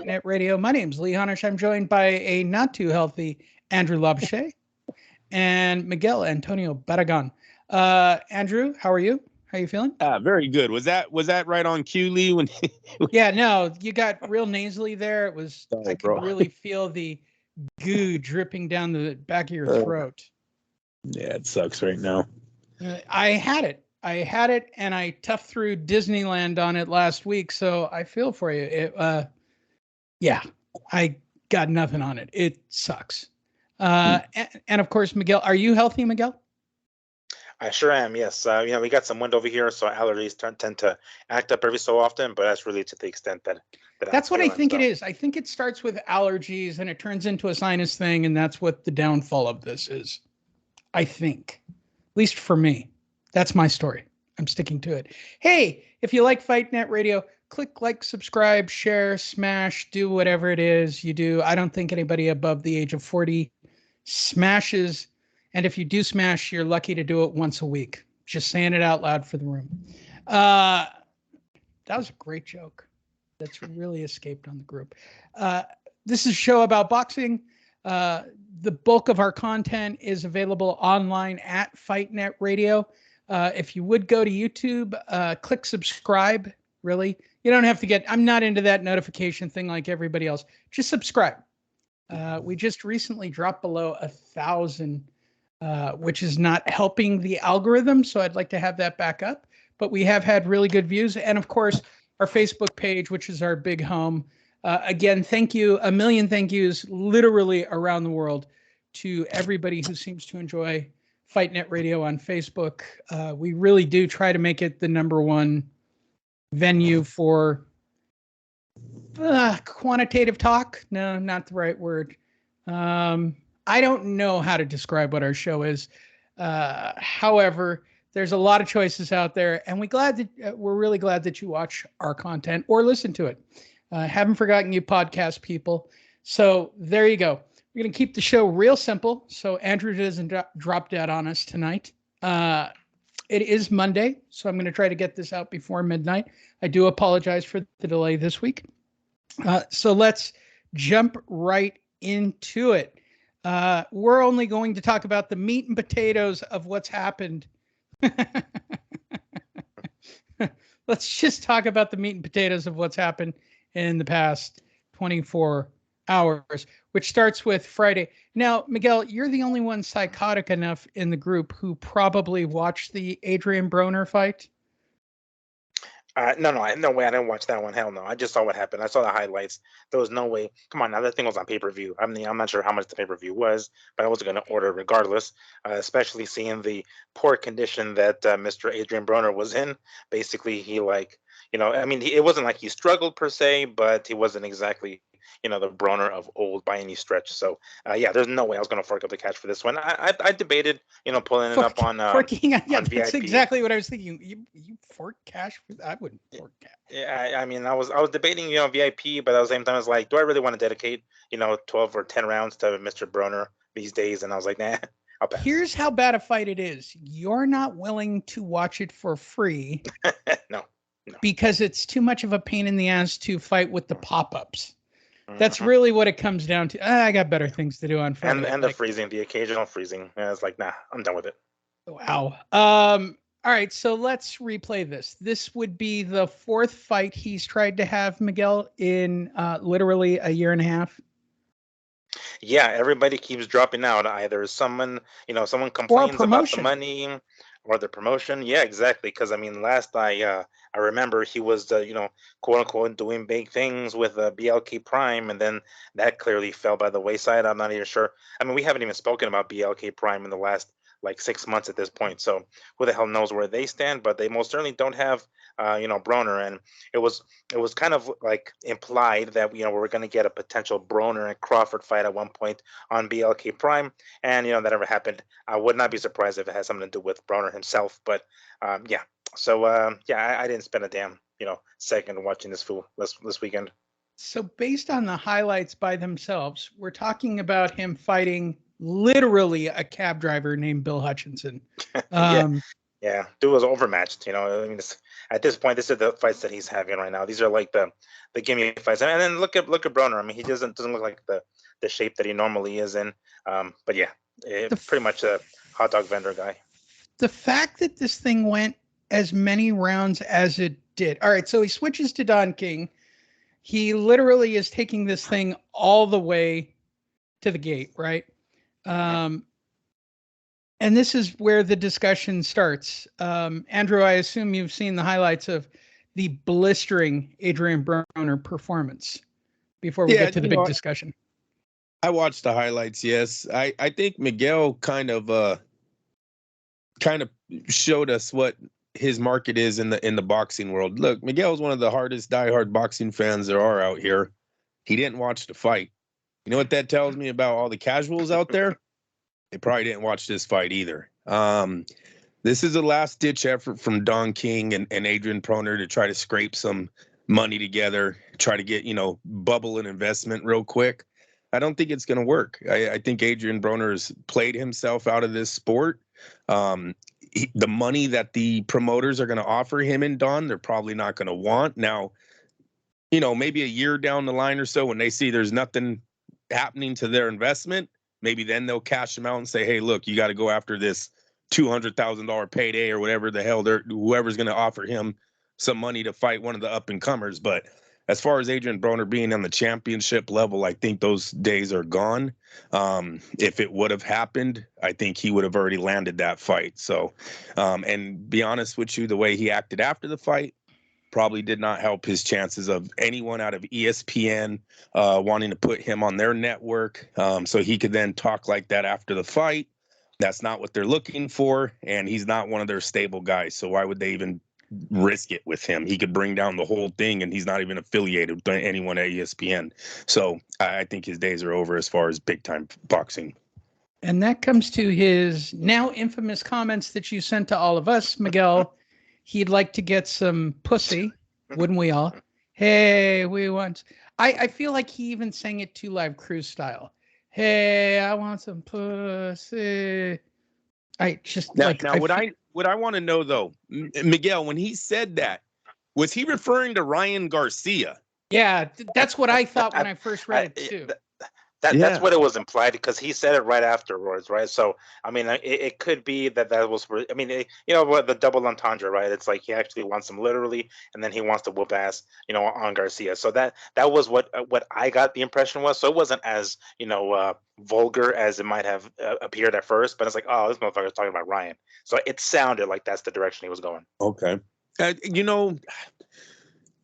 Net Radio. My name's Lee Honish. I'm joined by a not too healthy Andrew Labouche and Miguel Antonio Barragan. Andrew, how are you? How are you feeling? Very good. Was that right on cue, Lee? When Yeah, no, you got real nasally there. It was I could bro. really feel the goo dripping down the back of your throat. Yeah, it sucks right now. I had it, and I toughed through Disneyland on it last week, so I feel for you. Yeah, I got nothing on it. It sucks. And of course, Miguel, are you healthy, Miguel? I sure am. Yes. We got some wind over here, so allergies tend to act up every so often. But that's really to the extent that that's what I think it is. I think it starts with allergies and it turns into a sinus thing, and that's what the downfall of this is. I think, at least for me, that's my story. I'm sticking to it. Hey, if you like Fight Net Radio, click like, subscribe, share, smash, do whatever it is you do. I don't think anybody above the age of 40 smashes. And if you do smash, you're lucky to do it once a week. Just saying it out loud for the room. That was a great joke. That's really escaped on the group. This is a show about boxing. The bulk of our content is available online at Fight Net Radio. If you would go to YouTube, click subscribe. Really, you don't have to get. I'm not into that notification thing like everybody else. Just subscribe. We just recently dropped below 1,000, which is not helping the algorithm. So I'd like to have that back up. But we have had really good views, and of course, our Facebook page, which is our big home. Again, thank you, a million thank yous, literally around the world, to everybody who seems to enjoy Fight Net Radio on Facebook. We really do try to make it the #1 venue for quantitative talk. No, not the right word. I don't know how to describe what our show is. However, there's a lot of choices out there, and we're really glad that you watch our content or listen to it. Haven't forgotten you podcast people. So there you go. We're going to keep the show real simple so Andrew doesn't drop dead on us tonight. It is Monday, so I'm going to try to get this out before midnight. I do apologize for the delay this week. So let's jump right into it. We're only going to talk about the meat and potatoes of what's happened. Let's just talk about the meat and potatoes of what's happened in the past 24 hours, which starts with Friday. Now, Miguel, you're the only one psychotic enough in the group who probably watched the Adrian Broner fight. No way. I didn't watch that one. Hell no. I just saw what happened. I saw the highlights. There was no way. Come on, now that thing was on pay-per-view. I mean, I'm not sure how much the pay-per-view was, but I wasn't going to order regardless. Especially seeing the poor condition that Mr. Adrian Broner was in. Basically, it wasn't like he struggled per se, but he wasn't exactly, the Broner of old by any stretch. So, there's no way I was going to fork up the cash for this one. I debated, pulling it up on forking. Yeah, on that's VIP. exactly what I was thinking. You fork cash for that? I wouldn't fork cash. Yeah, I mean, I was debating, VIP, but at the same time, I was like, do I really want to dedicate, 12 or 10 rounds to Mr. Broner these days? And I was like, nah, I'll pass. Here's how bad a fight it is. You're not willing to watch it for free. No. Because it's too much of a pain in the ass to fight with the pop-ups. That's really what it comes down to. I got better things to do on Friday. And the freezing, the occasional freezing. Yeah, it's like, nah, I'm done with it. Wow. All right, so let's replay this. This would be the 4th fight he's tried to have, Miguel, in literally a year and a half. Yeah, everybody keeps dropping out. Either someone complains about the money or the promotion. Yeah, exactly. Because I mean, last I remember he was quote unquote doing big things with BLK Prime, and then that clearly fell by the wayside. I'm not even sure. I mean, we haven't even spoken about BLK Prime in the last 6 months at this point. So who the hell knows where they stand? But they most certainly don't have Broner, and it was kind of like implied that we were going to get a potential Broner and Crawford fight at one point on BLK Prime, and that never happened. I would not be surprised if it has something to do with Broner himself. But yeah, so I didn't spend a damn second watching this fool this weekend. So based on the highlights by themselves, we're talking about him fighting literally a cab driver named Bill Hutchinson. Yeah. Yeah, dude was overmatched. I mean, at this point, this is the fights that he's having right now. These are like the gimme fights. And then look at Broner. I mean, he doesn't look like the shape that he normally is in. But yeah, pretty much a hot dog vendor guy. The fact that this thing went as many rounds as it did. All right, so he switches to Don King. He literally is taking this thing all the way to the gate, right? And this is where the discussion starts. Andrew, I assume you've seen the highlights of the blistering Adrian Broner performance before we get to the big discussion. I watched the highlights, yes. I think Miguel kind of showed us what his market is in the boxing world. Look, Miguel's one of the hardest diehard boxing fans there are out here. He didn't watch the fight. You know what that tells me about all the casuals out there? They probably didn't watch this fight either. This is a last-ditch effort from Don King and Adrian Broner to try to scrape some money together, try to get, bubble an investment real quick. I don't think it's going to work. I think Adrian Broner has played himself out of this sport. The money that the promoters are going to offer him and Don, they're probably not going to want. Now, maybe a year down the line or so, when they see there's nothing happening to their investment, maybe then they'll cash him out and say, hey, look, you got to go after this $200,000 payday or whatever the hell whoever's going to offer him some money to fight one of the up and comers. But as far as Adrian Broner being on the championship level, I think those days are gone. If it would have happened, I think he would have already landed that fight. So, and be honest with you, the way he acted after the fight probably did not help his chances of anyone out of ESPN wanting to put him on their network so he could then talk like that after the fight. That's not what they're looking for, and he's not one of their stable guys. So why would they even risk it with him? He could bring down the whole thing, and he's not even affiliated with anyone at ESPN. So I think his days are over as far as big-time boxing. And that comes to his now infamous comments that you sent to all of us, Miguel. He'd like to get some pussy, wouldn't we all? Hey, we want... I feel like he even sang it 2 Live Crew style. Hey, I want some pussy. I just now, what I want to know though, Miguel, when he said that, was he referring to Ryan Garcia? Yeah, that's what I thought when I first read it too. That's what it was implied, because he said it right afterwards, right? So I mean, it could be that was, I mean, the double entendre, right? It's like he actually wants him literally, and then he wants to whoop ass, on Garcia. So that was what I got the impression was. So it wasn't as vulgar as it might have appeared at first, but it's like, oh, this motherfucker's talking about Ryan. So it sounded like that's the direction he was going. Okay,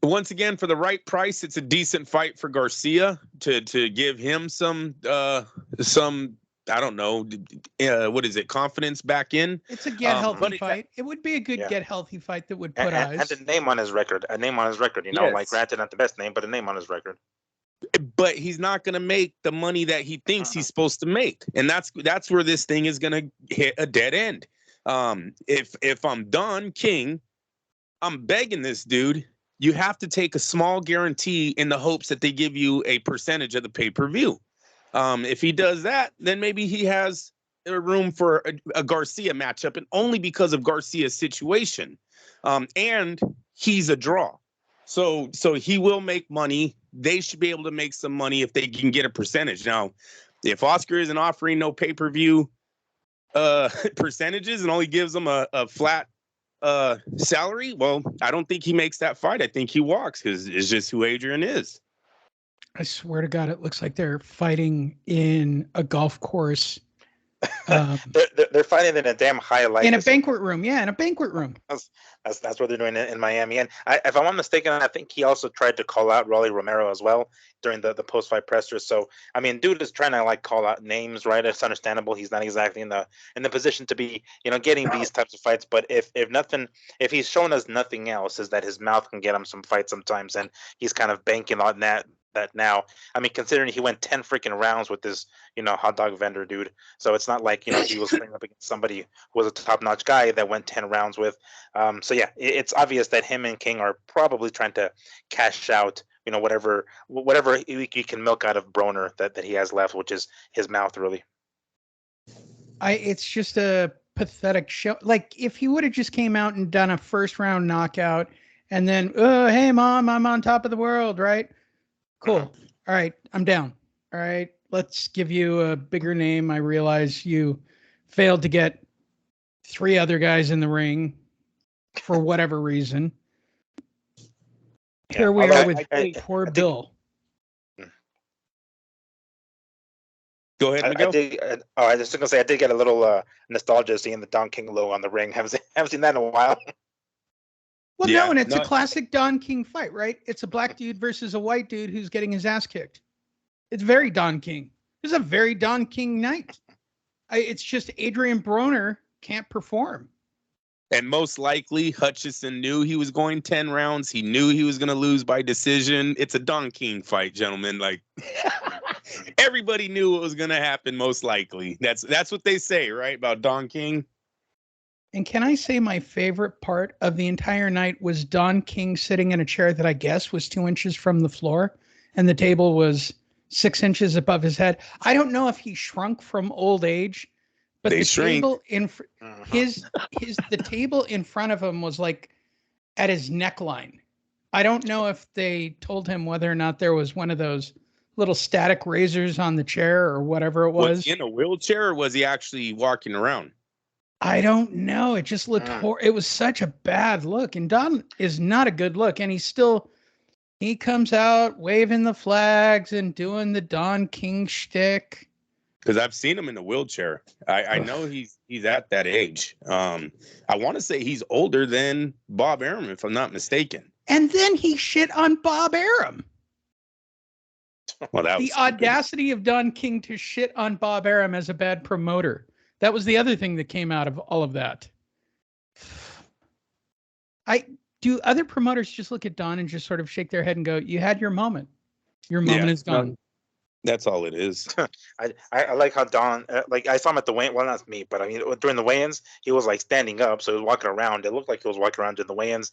once again, for the right price, it's a decent fight for Garcia to give him some I don't know, what is it, confidence back in. It's a get healthy fight. It would be a good get healthy fight that would put eyes. And a name on his record. Yes. Like, granted, not the best name, but a name on his record. But he's not going to make the money that he thinks he's supposed to make, and that's where this thing is going to hit a dead end. If I'm Don King, I'm begging this dude. You have to take a small guarantee in the hopes that they give you a percentage of the pay-per-view. If he does that, then maybe he has a room for a Garcia matchup, and only because of Garcia's situation. And he's a draw. So he will make money. They should be able to make some money if they can get a percentage. Now, if Oscar isn't offering no pay-per-view percentages and only gives them a flat salary, well, I don't think he makes that fight. I think he walks, because it's just who Adrian is. I swear to God, it looks like they're fighting in a golf course. They're fighting in a damn highlight. In a banquet room, yeah, in a banquet room. That's what they're doing in Miami. And if I'm not mistaken, I think he also tried to call out Rolly Romero as well during the post-fight pressers. So I mean, dude is trying to call out names, right? It's understandable. He's not exactly in the position to be getting these types of fights. But if he's shown us nothing else, is that his mouth can get him some fights sometimes, and he's kind of banking on that now. I mean, considering he went 10 freaking rounds with this, hot dog vendor dude. So it's not like, he was playing up against somebody who was a top-notch guy that went 10 rounds with. So yeah, it's obvious that him and King are probably trying to cash out, whatever he can milk out of Broner that he has left, which is his mouth, really. It's just a pathetic show. Like if he would have just came out and done a first round knockout and then, oh, hey mom, I'm on top of the world, right? Cool. All right, I'm down. All right, let's give you a bigger name. I realize you failed to get 3 other guys in the ring for whatever reason. Here we are with poor Bill. Go ahead, Miguel. I was just gonna say I did get a little nostalgia seeing the Don King logo on the ring. Haven't seen that in a while. Well, yeah, no, and it's a classic Don King fight, right? It's a black dude versus a white dude who's getting his ass kicked. It's very Don King. It's a very Don King night. It's just Adrian Broner can't perform. And most likely, Hutchison knew he was going 10 rounds. He knew he was going to lose by decision. It's a Don King fight, gentlemen. Like, everybody knew what was going to happen, most likely. That's what they say, right, about Don King? And can I say my favorite part of the entire night was Don King sitting in a chair that I guess was 2 inches from the floor, and the table was 6 inches above his head. I don't know if he shrunk from old age, but the table in the table in front of him was like at his neckline. I don't know if they told him whether or not there was one of those little static razors on the chair or whatever it was. Was he in a wheelchair or was he actually walking around? I don't know. It just looked it was such a bad look. And Don is not a good look. And he comes out waving the flags and doing the Don King shtick. Because I've seen him in a wheelchair. I know he's at that age. I want to say he's older than Bob Arum, if I'm not mistaken. And then he shit on Bob Arum. Well, that was the audacity of Don King to shit on Bob Arum as a bad promoter. That was the other thing that came out of all of that. Do other promoters just look at Don and just sort of shake their head and go, "You had your moment. Your moment is gone." That's all it is. I like how Don, like I saw him at the weigh-in. Well, not me, but I mean during the weigh-ins, he was like standing up, so he was walking around. It looked like he was walking around in the weigh-ins,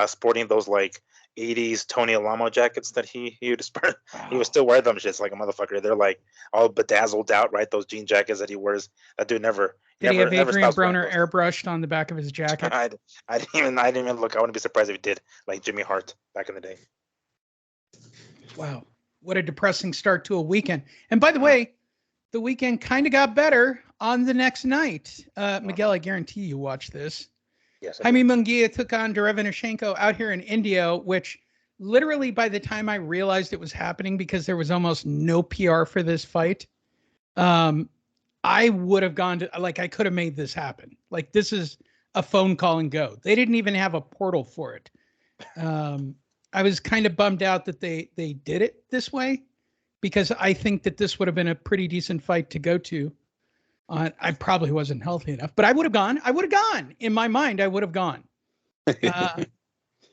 sporting those like '80s Tony Alamo jackets that he would wow. He would still wear them just like a motherfucker. They're like all bedazzled out, right? Those jean jackets that he wears. That dude never. Did he have Adrian Broner airbrushed on the back of his jacket? I didn't even look. I wouldn't be surprised if he did, like Jimmy Hart back in the day. Wow. What a depressing start to a weekend. And by the way, the weekend kind of got better on the next night. Miguel, I guarantee you watched this. Yes. Jaime Munguia took on Derevyanchenko out here in India, which literally by the time I realized it was happening, because there was almost no PR for this fight, I would have gone to, like, I could have made this happen. Like, this is a phone call and go. They didn't even have a portal for it. I was kind of bummed out that they did it this way, because I think that this would have been a pretty decent fight to go to. I probably wasn't healthy enough, but I would have gone. In my mind, I would have gone.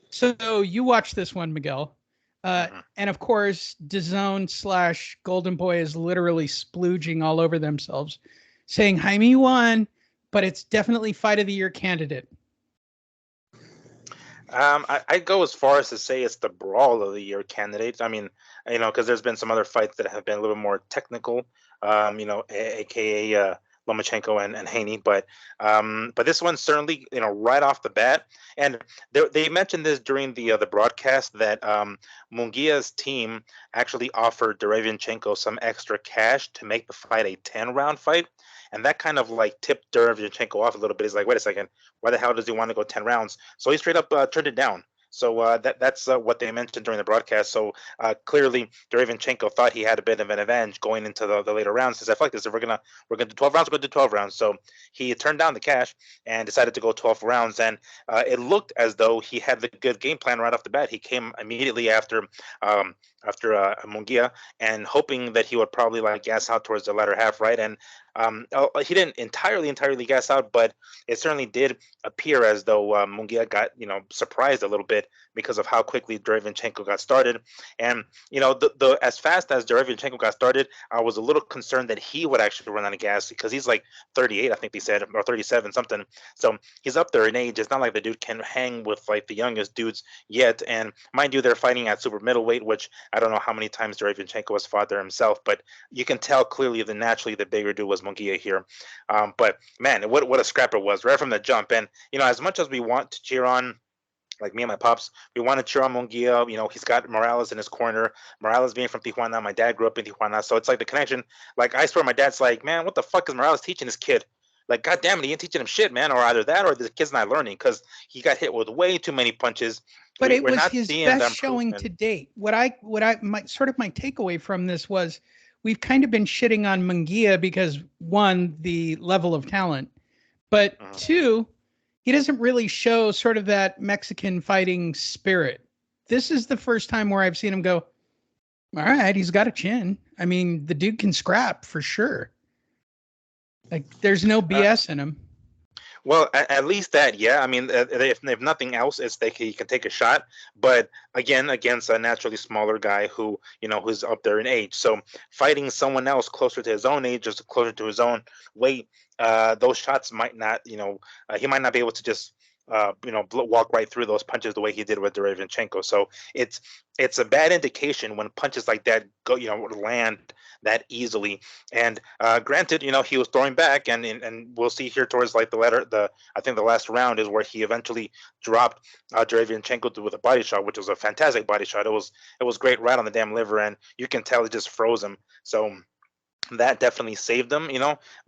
So you watch this one, Miguel. And of course, DAZN / Golden Boy is literally splooging all over themselves, saying Jaime won, but it's definitely fight of the year candidate. I'd go as far as to say it's the brawl of the year candidate. I mean, because there's been some other fights that have been a little more technical, aka Lomachenko and Haney, but this one certainly, right off the bat, and they mentioned this during the broadcast that Munguia's team actually offered Derevyanchenko some extra cash to make the fight a 10-round fight. And that kind of like tipped Derevyanchenko off a little bit. He's like, wait a second, why the hell does he want to go 10 rounds? So he straight up turned it down. So that's what they mentioned during the broadcast. So clearly, Derevyanchenko thought he had a bit of an advantage going into the later rounds. He said, "Fuck this! If we're gonna do 12 rounds, we're gonna do 12 rounds." So he turned down the cash and decided to go 12 rounds. And it looked as though he had the good game plan right off the bat. He came immediately after Munguia, and hoping that he would probably like gas out towards the latter half, right? And he didn't entirely gas out, but it certainly did appear as though Munguia got surprised a little bit because of how quickly Derevyanchenko got started. And the as fast as Derevyanchenko got started, I was a little concerned that he would actually run out of gas, because he's like 38, I think they said, or 37 something. So he's up there in age. It's not like the dude can hang with like the youngest dudes yet. And mind you, they're fighting at super middleweight, which I don't know how many times Derevyanchenko has fought there himself, but you can tell clearly that naturally the bigger dude was was Munguia here. But man, what a scrap it was right from the jump. And as much as we want to cheer on, like me and my pops, we want to cheer on Munguia. He's got Morales in his corner. Morales being from Tijuana, my dad grew up in Tijuana, so it's like the connection. Like I swear, my dad's like, man, what the fuck is Morales teaching his kid? Like, God damn it, he ain't teaching him shit, man. Or either that, or the kid's not learning because he got hit with way too many punches. But it was his best showing to date. My takeaway from this was we've kind of been shitting on Munguia because one, the level of talent, but two, he doesn't really show sort of that Mexican fighting spirit. This is the first time where I've seen him go, all right, he's got a chin. I mean, the dude can scrap for sure. Like, there's no BS in him. Well, at least that, yeah. I mean, if nothing else, it's that he can take a shot. But again, against a naturally smaller guy who, who's up there in age. So fighting someone else closer to his own age, just closer to his own weight, those shots might not, he might not be able to just, walk right through those punches the way he did with Derevyanchenko. So it's a bad indication when punches like that go, land that easily. And granted, he was throwing back, and we'll see here towards like I think the last round is where he eventually dropped Derevyanchenko with a body shot, which was a fantastic body shot. It was great right on the damn liver, and you can tell it just froze him. So that definitely saved them.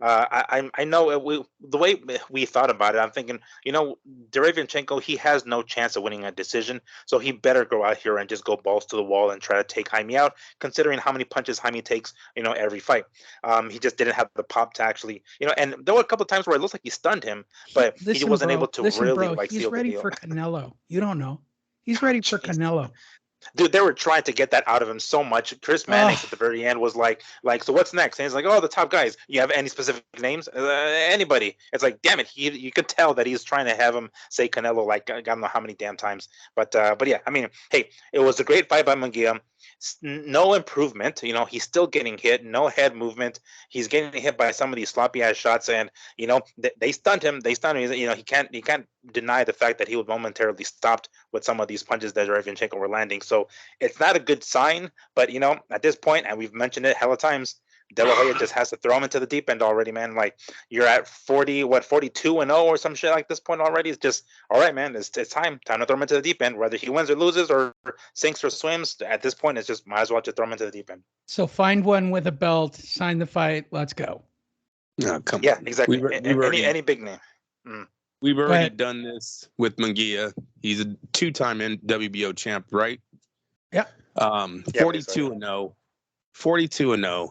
I know the way we thought about it, I'm thinking, Derevyanchenko, he has no chance of winning a decision, so he better go out here and just go balls to the wall and try to take Jaime out, considering how many punches Jaime takes, every fight. He just didn't have the pop to actually, and there were a couple of times where it looks like he stunned him, but he wasn't able to really like he's ready for Canelo. You don't know. He's ready for Canelo. Dude, they were trying to get that out of him so much. Chris Mannix at the very end was like, so what's next? And he's like, the top guys. You have any specific names? Anybody? It's like, damn it. You could tell that he's trying to have him say Canelo like I don't know how many damn times. But yeah, I mean, hey, it was a great fight by Munguia. No improvement. He's still getting hit. No head movement. He's getting hit by some of these sloppy ass shots, and they stunned him. He can't deny the fact that he was momentarily stopped with some of these punches that Derevyanchenko were landing. So it's not a good sign. But at this point, and we've mentioned it hella times, De La Hoya just has to throw him into the deep end already, man. Like, you're at 42-0 or some shit like this point already. It's just, all right, man, it's time to throw him into the deep end. Whether he wins or loses or sinks or swims, at this point, it's just might as well just throw him into the deep end. So find one with a belt, sign the fight, let's go. No, come on. Yeah, exactly. Any big name. We've already done this with Munguia. He's a 2-time WBO champ, right? Yeah. 42-0. 42-0.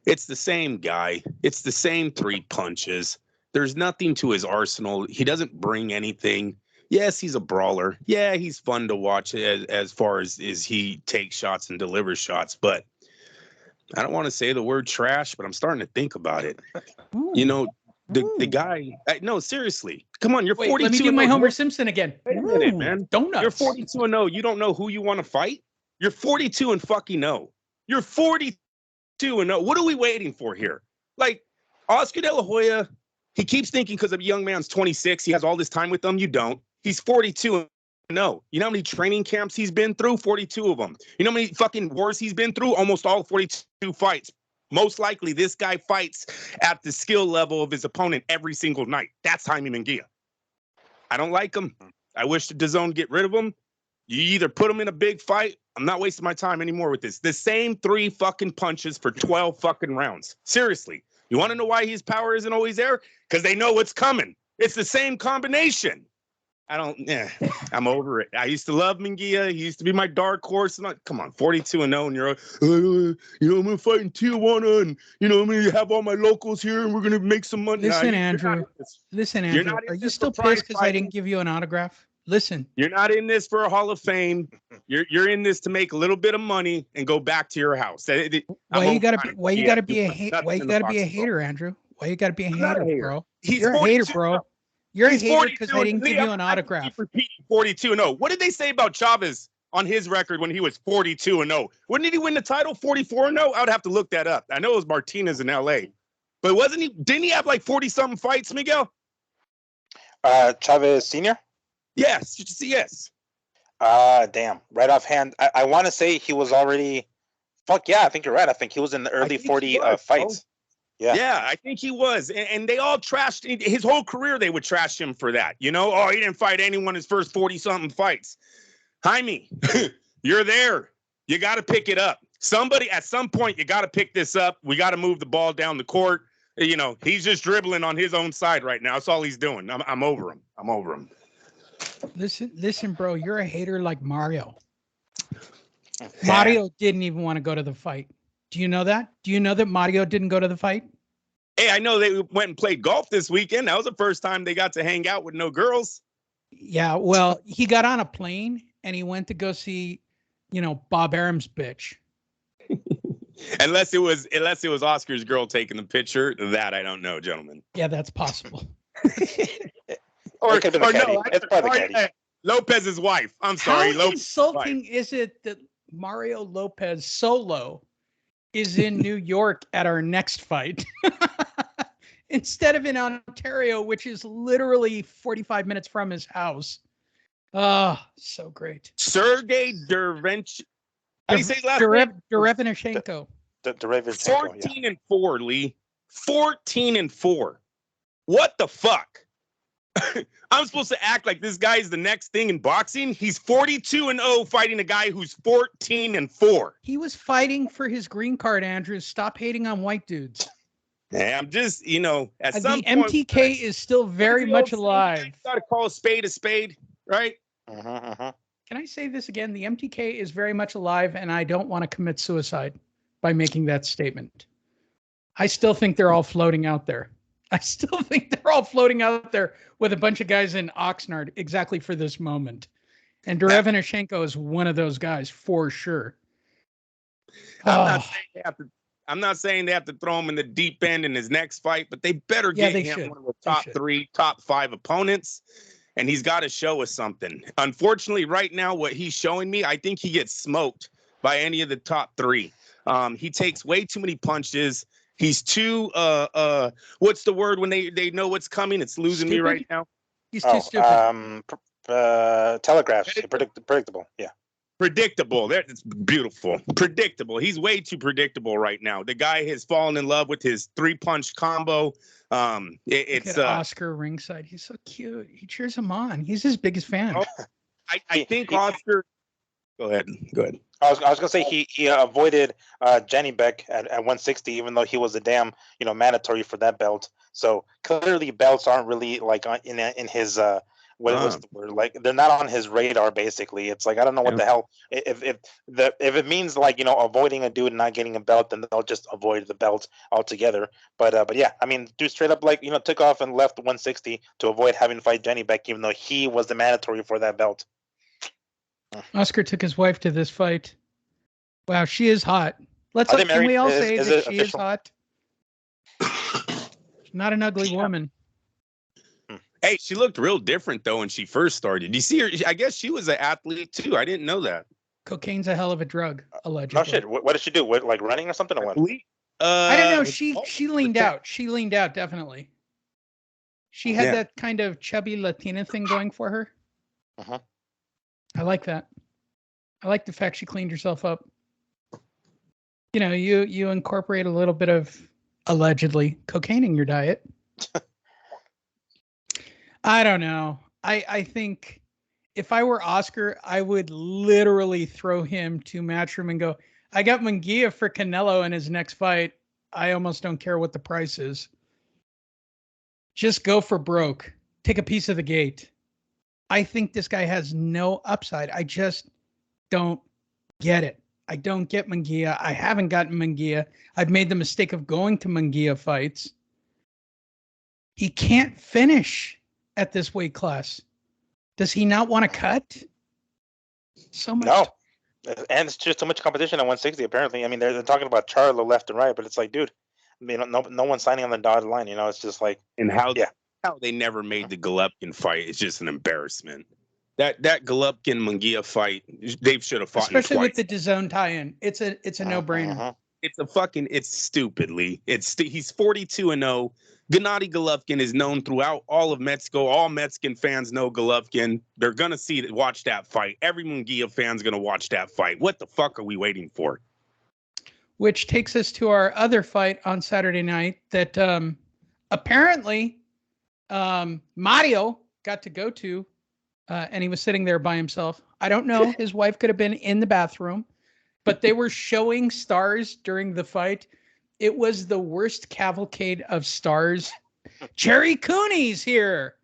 It's the same guy. It's the same 3 punches. There's nothing to his arsenal. He doesn't bring anything. Yes, he's a brawler. Yeah, he's fun to watch as far as he takes shots and delivers shots. But I don't want to say the word trash, but I'm starting to think about it. Ooh. The guy. No, seriously. Come on, you're 42. Let me do my Homer Simpson again. Wait a minute, man. Donuts. You're 42-0. You don't know who you want to fight? You're 42-0. You're 42-0. What are we waiting for here? Like, Oscar De La Hoya, he keeps thinking because a young man's 26, he has all this time with them. You don't. He's 42-0. You know how many training camps he's been through? 42 of them. You know how many fucking wars he's been through? Almost all 42 fights. Most likely, this guy fights at the skill level of his opponent every single night. That's Jaime Munguia. I don't like him. I wish the DAZN get rid of him. You either put him in a big fight. I'm not wasting my time anymore with this. The same 3 fucking punches for 12 fucking rounds. Seriously. You want to know why his power isn't always there? Because they know what's coming. It's the same combination. I'm over it. I used to love Munguia. He used to be my dark horse. Come on, 42-0, and you're I'm going to fight in Tijuana, and, I'm going to have all my locals here, and we're going to make some money. Listen, Andrew, are you still pissed because I didn't give you an autograph? Listen. You're not in this for a Hall of Fame. You're in this to make a little bit of money and go back to your house. Why you gotta be a hater, Andrew? Why you gotta be a hater, bro? You're a hater, bro. You're a hater because I didn't give you an autograph. 42-0. What did they say about Chavez on his record when he was 42-0? Wouldn't he win the title 44-0? I would have to look that up. I know it was Martinez in LA. But didn't he have like 40-something fights, Miguel? Chavez Sr.? Yes. Damn. Right offhand, I want to say he was already. Fuck yeah, I think you're right. I think he was in the early 40 fights. Yeah, I think he was. And they all trashed his whole career. They would trash him for that. You know, oh, he didn't fight anyone his first 40-something fights. Jaime, you're there. You got to pick it up. Somebody, at some point, you got to pick this up. We got to move the ball down the court. You know, he's just dribbling on his own side right now. That's all he's doing. I'm over him. I'm over him. Listen, bro, you're a hater like Mario. Mario didn't even want to go to the fight. Do you know that? Do you know that Mario didn't go to the fight? Hey, I know they went and played golf this weekend. That was the first time they got to hang out with no girls. Yeah, well, he got on a plane and he went to go see, Bob Arum's bitch. unless it was Oscar's girl taking the picture, that I don't know, gentlemen. Yeah, that's possible. or no, it's probably Lopez's wife. I'm sorry. How insulting is it that Mario Lopez solo is in New York at our next fight instead of in Ontario, which is literally 45 minutes from his house? Oh, so great. Sergey Derevchenko. How do you say his last name? Derevchenko. 14-4, Lee. 14-4. What the fuck? I'm supposed to act like this guy is the next thing in boxing? He's 42-0 fighting a guy who's 14-4. He was fighting for his green card, Andrew. Stop hating on white dudes. Yeah, I'm just, at some point, MTK is still very much alive. You got to call a spade, right? Can I say this again? The MTK is very much alive, and I don't want to commit suicide by making that statement. I still think they're all floating out there. With a bunch of guys in Oxnard exactly for this moment. And Derevchenko is one of those guys for sure. I'm not saying they have to throw him in the deep end in his next fight, but they better get him one of the top 3, top 5 opponents. And he's got to show us something. Unfortunately, right now, what he's showing me, I think he gets smoked by any of the top 3. He takes way too many punches. He's too what's the word when they know what's coming? It's losing me right now. He's too stupid. Telegraphed. Predictable. Yeah. Predictable. That's beautiful. Predictable. He's way too predictable right now. The guy has fallen in love with his 3-punch combo. It's Oscar ringside. He's so cute. He cheers him on. He's his biggest fan. I think Oscar. Go ahead. I was gonna say he avoided Jenny Beck at 160, even though he was a damn mandatory for that belt. So clearly belts aren't really like in his what's the word, like they're not on his radar. Basically, it's like I don't know what the hell if it means like avoiding a dude and not getting a belt, then they'll just avoid the belt altogether. But yeah, I mean, dude straight up like took off and left 160 to avoid having to fight Jenny Beck, even though he was the mandatory for that belt. Oscar took his wife to this fight. Wow, she is hot. Can we all say that she is hot? Not an ugly woman. Hey, she looked real different though when she first started. You see her? I guess she was an athlete too. I didn't know that. Cocaine's a hell of a drug, allegedly. No shit. What did she do? Like running or something or what? I don't know. She leaned out. She leaned out definitely. She had that kind of chubby Latina thing going for her. I like that. I like the fact she cleaned herself up. You incorporate a little bit of allegedly cocaine in your diet. I don't know. I think if I were Oscar, I would literally throw him to Matchroom and go, I got Munguia for Canelo in his next fight. I almost don't care what the price is. Just go for broke. Take a piece of the gate. I think this guy has no upside. I just don't get it. I don't get Munguia. I haven't gotten Munguia. I've made the mistake of going to Munguia fights. He can't finish at this weight class. Does he not want to cut? So much. No. And it's just so much competition at 160, apparently. I mean, they're talking about Charlo left and right, but it's like, dude, no one's signing on the dotted line. It's just like... And how they never made the Golovkin fight is just an embarrassment. That Golovkin Munguia fight, they should have fought. Especially with the DAZN tie-in, it's a no-brainer. It's stupidly. He's 42-0. Gennady Golovkin is known throughout all of Mexico. All Mexican fans know Golovkin. They're gonna watch that fight. Every Munguia fan's gonna watch that fight. What the fuck are we waiting for? which takes us to our other fight on Saturday night that apparently Mario got to go to, and he was sitting there by himself. I don't know. His wife could have been in the bathroom, but they were showing stars during the fight. It was the worst cavalcade of stars. Jerry Cooney's here.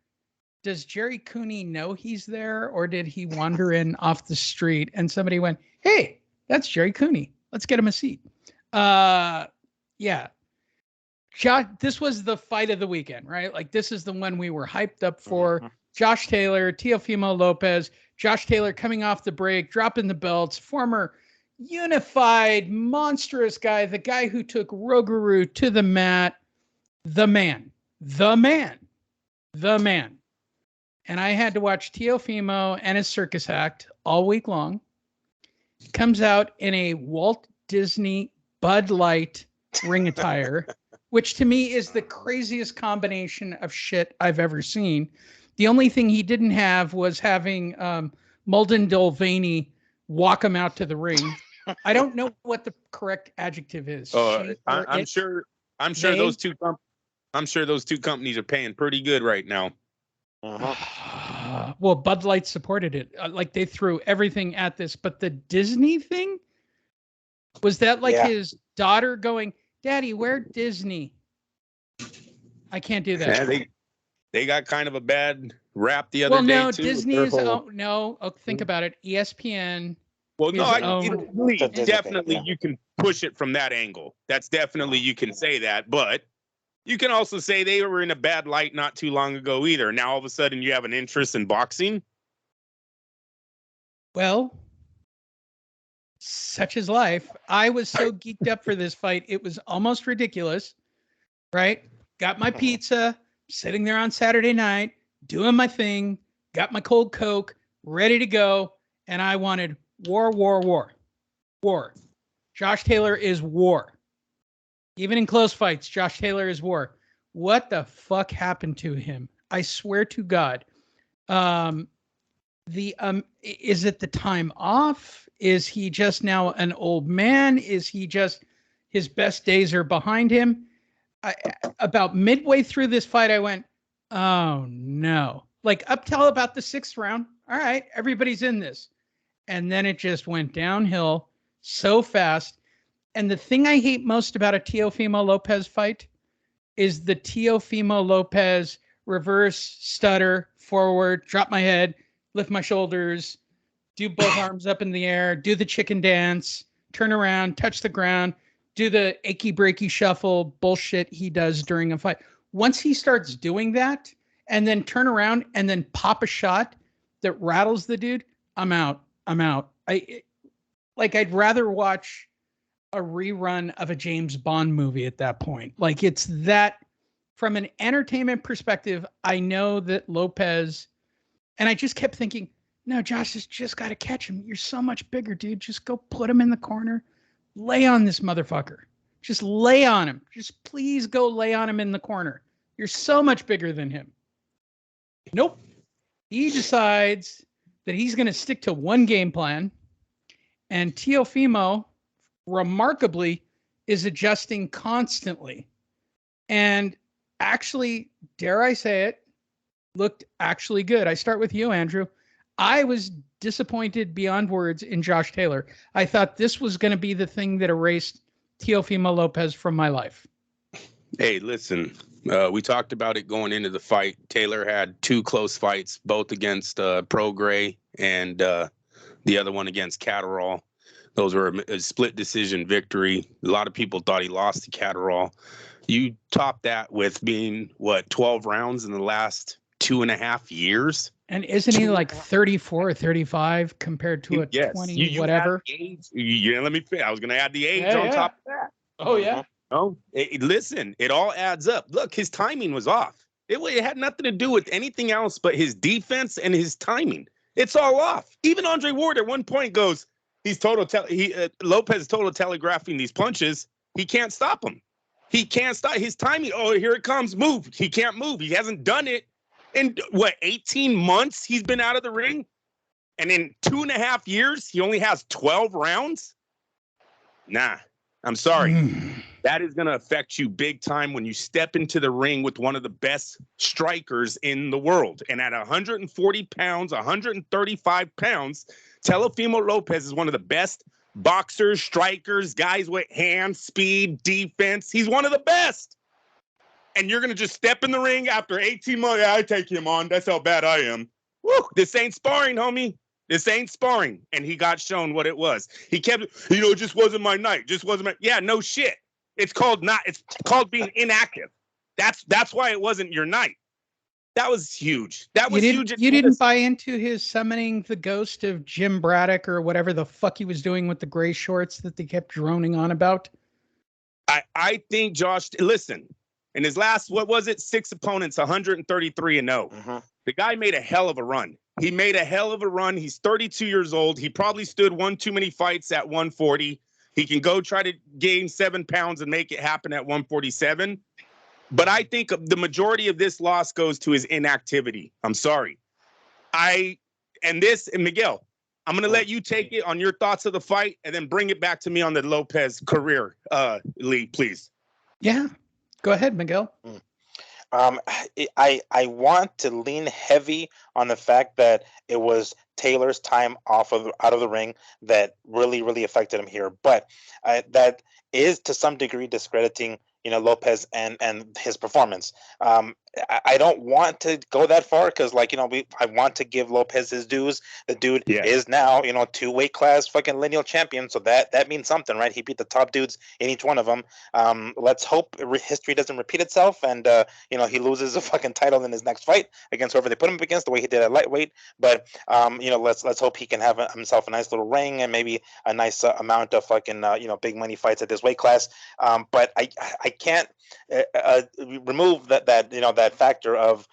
Does Jerry Cooney know he's there, or did he wander in off the street and somebody went, "Hey, that's Jerry Cooney. Let's get him a seat." Yeah. This was the fight of the weekend, right? Like, this is the one we were hyped up for. Josh Taylor, Teofimo Lopez. Josh Taylor coming off the break, dropping the belts, former unified, monstrous guy, the guy who took Roguru to the mat, the man. And I had to watch Teofimo and his circus act all week long. Comes out in a Walt Disney Bud Light ring attire, which to me is the craziest combination of shit I've ever seen. The only thing he didn't have was having Mulden Dolvany walk him out to the ring. I don't know what the correct adjective is. I'm sure those two companies are paying pretty good right now. Well, Bud Light supported it. Like, they threw everything at this, but the Disney thing, was that like his daughter going, "Daddy, where Disney?" I can't do that. Yeah, they got kind of a bad rap the other day. Well, no, too, Disney is think about it. ESPN. Well, no, definitely you can push it from that angle. That's definitely, you can say that, but you can also say they were in a bad light not too long ago either. Now all of a sudden you have an interest in boxing. Well, such is life. I was so geeked up for this fight. It was almost ridiculous, right? Got my pizza, sitting there on Saturday night, doing my thing, got my cold Coke, ready to go. And I wanted war. Josh Taylor is war. Even in close fights, Josh Taylor is war. What the fuck happened to him? I swear to God. Is it the time off? Is he just now an old man? Is he just, his best days are behind him? About midway through this fight, I went, oh no. Like, up till about the 6th round, all right, everybody's in this. And then it just went downhill so fast. And the thing I hate most about a Teofimo Lopez fight is the Teofimo Lopez reverse stutter, forward, drop my head, lift my shoulders, do both arms up in the air, do the chicken dance, turn around, touch the ground, do the achy breaky shuffle bullshit he does during a fight. Once he starts doing that and then turn around and then pop a shot that rattles the dude, I'm out. I'd rather watch a rerun of a James Bond movie at that point. Like, it's that, from an entertainment perspective, I know that Lopez, and I just kept thinking, no, Josh has just got to catch him. You're so much bigger, dude. Just go put him in the corner. Lay on this motherfucker. Just lay on him. Just please go lay on him in the corner. You're so much bigger than him. Nope. He decides that he's going to stick to one game plan. And Teofimo, remarkably, is adjusting constantly. And actually, dare I say it, looked actually good. I start with you, Andrew. I was disappointed beyond words in Josh Taylor. I thought this was going to be the thing that erased Teofimo Lopez from my life. Hey, listen, we talked about it going into the fight. Taylor had 2 close fights, both against Prograis and the other one against Catterall. Those were a split decision victory. A lot of people thought he lost to Catterall. You top that with being, 12 rounds in the last 2.5 years? And isn't he like 34 or 35 compared to a 20 whatever? Let me finish. I was going to add the age on top of that. Oh, yeah. Oh, listen, it all adds up. Look, his timing was off. It had nothing to do with anything else but his defense and his timing. It's all off. Even Andre Ward at one point goes, Lopez total telegraphing these punches. He can't stop him. He can't stop his timing. Oh, here it comes. Move. He can't move. He hasn't done it in 18 months he's been out of the ring. And in 2.5 years, he only has 12 rounds. Nah, I'm sorry. That is going to affect you big time when you step into the ring with one of the best strikers in the world. And at 140 pounds, 135 pounds, Teofimo Lopez is one of the best boxers, strikers, guys with hands, speed, defense. He's one of the best. And you're going to just step in the ring after 18 months. Yeah, I take him on. That's how bad I am. Woo, this ain't sparring, homie. This ain't sparring. And he got shown what it was. He kept, it just wasn't my night. Just wasn't my, yeah, no shit. It's called being inactive. That's why it wasn't your night. That was huge. That was huge. You didn't buy into his summoning the ghost of Jim Braddock or whatever the fuck he was doing with the gray shorts that they kept droning on about? I think, Josh, listen, in his last, 6 opponents, 133-0. Mm-hmm. The guy made a hell of a run. He made a hell of a run. He's 32 years old. He probably stood one too many fights at 140. He can go try to gain 7 pounds and make it happen at 147. But I think the majority of this loss goes to his inactivity. I'm sorry. And Miguel, I'm going to let you take it on your thoughts of the fight and then bring it back to me on the Lopez career, Lee, please. Yeah. Go ahead, Miguel. I want to lean heavy on the fact that it was Taylor's time out of the ring that really, really affected him here. But that is to some degree discrediting, Lopez and his performance. I don't want to go that far because, I want to give Lopez his dues. The dude is now, 2 weight class fucking lineal champion. So that means something, right? He beat the top dudes in each one of them. Let's hope history doesn't repeat itself and, he loses a fucking title in his next fight against whoever they put him up against the way he did at lightweight. But, let's hope he can have himself a nice little ring and maybe a nice amount of fucking, big money fights at this weight class. But I can't remove that factor of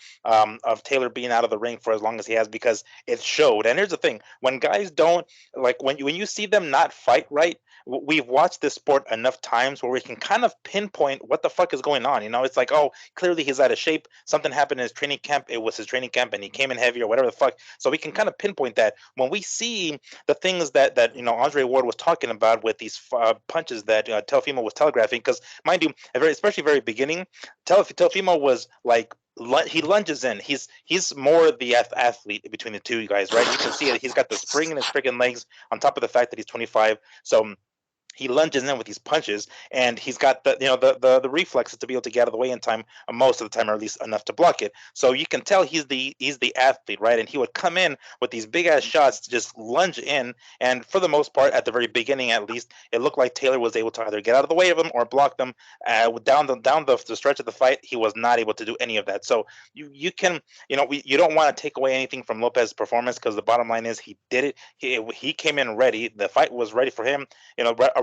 Taylor being out of the ring for as long as he has, because it showed. And here's the thing: when guys don't when you see them not fight right, we've watched this sport enough times where we can kind of pinpoint what the fuck is going on. It's like, oh, clearly he's out of shape. Something happened in his training camp. It was his training camp, and he came in heavy or whatever the fuck. So we can kind of pinpoint that when we see the things that Andre Ward was talking about with these punches that Teofimo was telegraphing. Because mind you, especially very beginning, Teofimo was like, he lunges in. He's more the athlete between the two guys, right? You can see it. He's got the spring in his freaking legs on top of the fact that he's 25. So he lunges in with these punches, and he's got the reflexes to be able to get out of the way in time most of the time, or at least enough to block it. So you can tell he's the athlete, right? And he would come in with these big ass shots to just lunge in, and for the most part, at the very beginning at least, it looked like Taylor was able to either get out of the way of them or block them. Down the stretch of the fight, he was not able to do any of that. So you can you don't want to take away anything from Lopez's performance, because the bottom line is he did it. He came in ready. The fight was ready for him.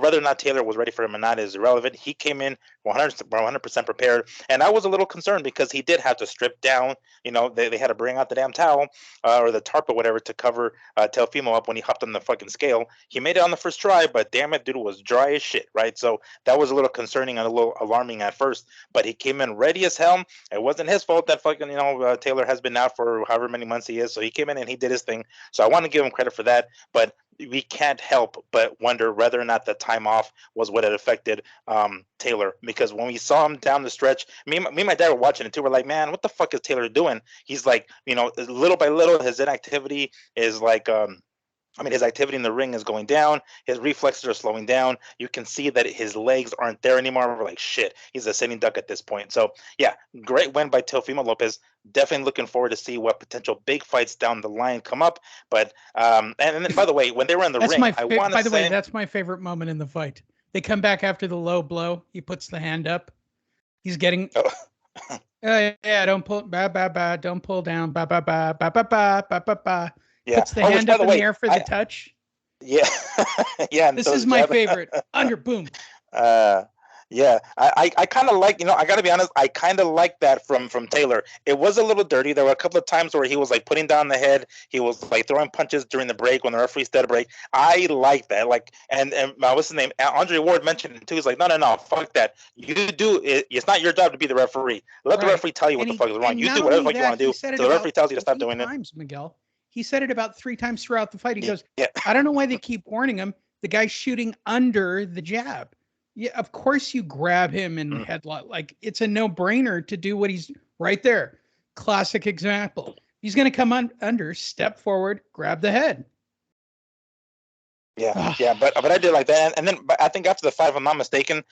Whether or not Taylor was ready for him or not is irrelevant. He came in 100% prepared, and I was a little concerned because he did have to strip down. They had to bring out the damn towel or the tarp or whatever to cover Teofimo up when he hopped on the fucking scale. He made it on the first try, but damn it, dude was dry as shit, right? So that was a little concerning and a little alarming at first, but he came in ready as hell. It wasn't his fault that fucking Taylor has been out for however many months he is, so he came in and he did his thing. So I want to give him credit for that, but we can't help but wonder whether or not the time off was what had affected Taylor, because when we saw him down the stretch, me and my dad were watching it too. We're like, man, what the fuck is Taylor doing? He's like, little by little, his inactivity is like, his activity in the ring is going down. His reflexes are slowing down. You can see that his legs aren't there anymore. We're like, shit, he's a sitting duck at this point. So, yeah, great win by Teofimo Lopez. Definitely looking forward to see what potential big fights down the line come up. But, and then, by the way, when they were in the ring, I want to say... By the way, that's my favorite moment in the fight. They come back after the low blow. He puts the hand up. He's getting... yeah, don't pull... don't pull down. Yeah. Puts the hand up in the air for the touch. Yeah. Yeah. This is my favorite. Under boom. Yeah. I kind of like, I got to be honest, I kind of like that from Taylor. It was a little dirty. There were a couple of times where he was like putting down the head. He was like throwing punches during the break when the referee said a break. I like that. Like, and what's his name? Andre Ward mentioned it too. He's like, no, fuck that. You do it. It's not your job to be the referee. Let the referee tell you what the fuck is wrong. You do whatever the fuck you want to do. So the referee tells you to stop doing it. Miguel. He said it about 3 times throughout the fight. He goes, I don't know why they keep warning him. The guy's shooting under the jab. Yeah, of course you grab him in headlock. Like, it's a no-brainer to do what he's right there. Classic example. He's going to come under, step forward, grab the head. Yeah, but I did like that, and then but I think after the fight, if I'm not mistaken,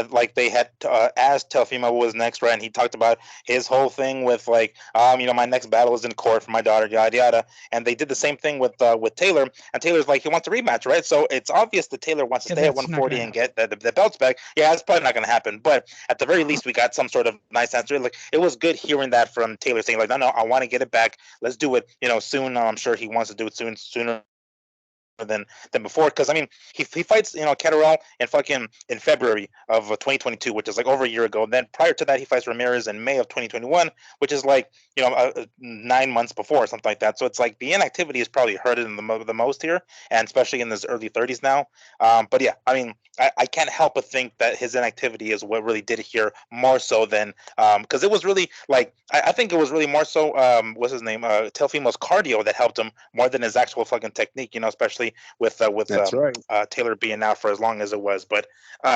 like they had asked Teofimo what was next, right? And he talked about his whole thing with like, my next battle is in court for my daughter, yada yada. And they did the same thing with Taylor, and Taylor's like he wants a rematch, right? So it's obvious that Taylor wants to stay at 140 and get the belts back. Yeah, that's probably not going to happen, but at the very least, we got some sort of nice answer. Like it was good hearing that from Taylor saying like, no, I want to get it back. Let's do it, soon. I'm sure he wants to do it sooner than before, because I mean he fights Catterall in February of 2022, which is like over a year ago. And then prior to that he fights Ramirez in May of 2021, which is like 9 months before or something like that. So it's like the inactivity is probably hurt him the most here, and especially in his early 30s now. But yeah, I mean I can't help but think that his inactivity is what really did it here, more so than because it was really like I think it was really more so what's his name Teofimo's cardio that helped him more than his actual fucking technique, especially with Taylor being out for as long as it was. But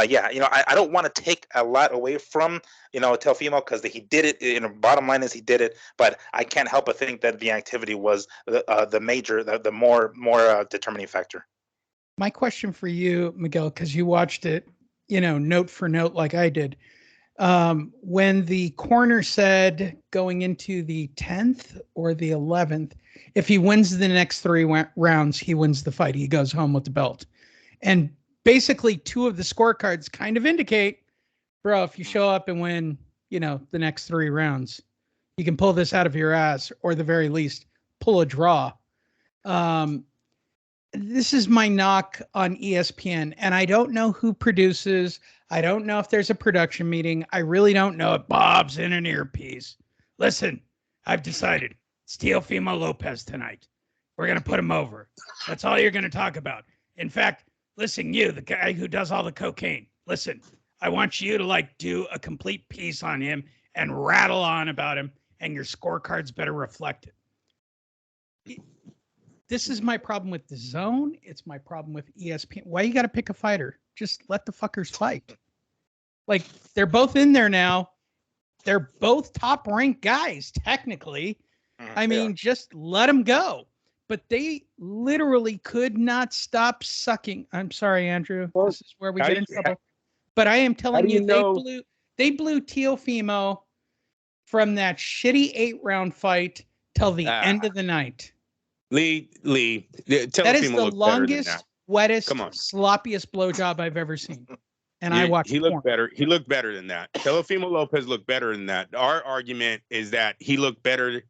yeah, I don't want to take a lot away from Teofimo, because he did it. Bottom line is he did it, but I can't help but think that the activity was the more determining factor. My question for you, Miguel, because you watched it, note for note like I did. When the corner said going into the 10th or the 11th, if he wins the next 3 rounds, he wins the fight. He goes home with the belt. And basically 2 of the scorecards kind of indicate, bro, if you show up and win, the next 3 rounds, you can pull this out of your ass, or the very least pull a draw. This is my knock on ESPN, and I don't know who produces. I don't know if there's a production meeting. I really don't know if Bob's in an earpiece. Listen, I've decided it's Teofimo Lopez tonight. We're going to put him over. That's all you're going to talk about. In fact, listen, you, the guy who does all the cocaine, listen, I want you to do a complete piece on him and rattle on about him, and your scorecards better reflect it. This is my problem with the Zone. It's my problem with ESPN. Why you got to pick a fighter? Just let the fuckers fight. Like, they're both in there now. They're both top-ranked guys, technically. I mean, just let them go. But they literally could not stop sucking. I'm sorry, Andrew. This is where we get in trouble. But I am telling you, they blew Teofimo from that shitty 8-round fight till the end of the night. Lee, that is the longest, wettest, sloppiest blowjob I've ever seen. And I watched. He looked better. He looked better than that. Teofimo Lopez looked better than that. Our argument is that he looked better.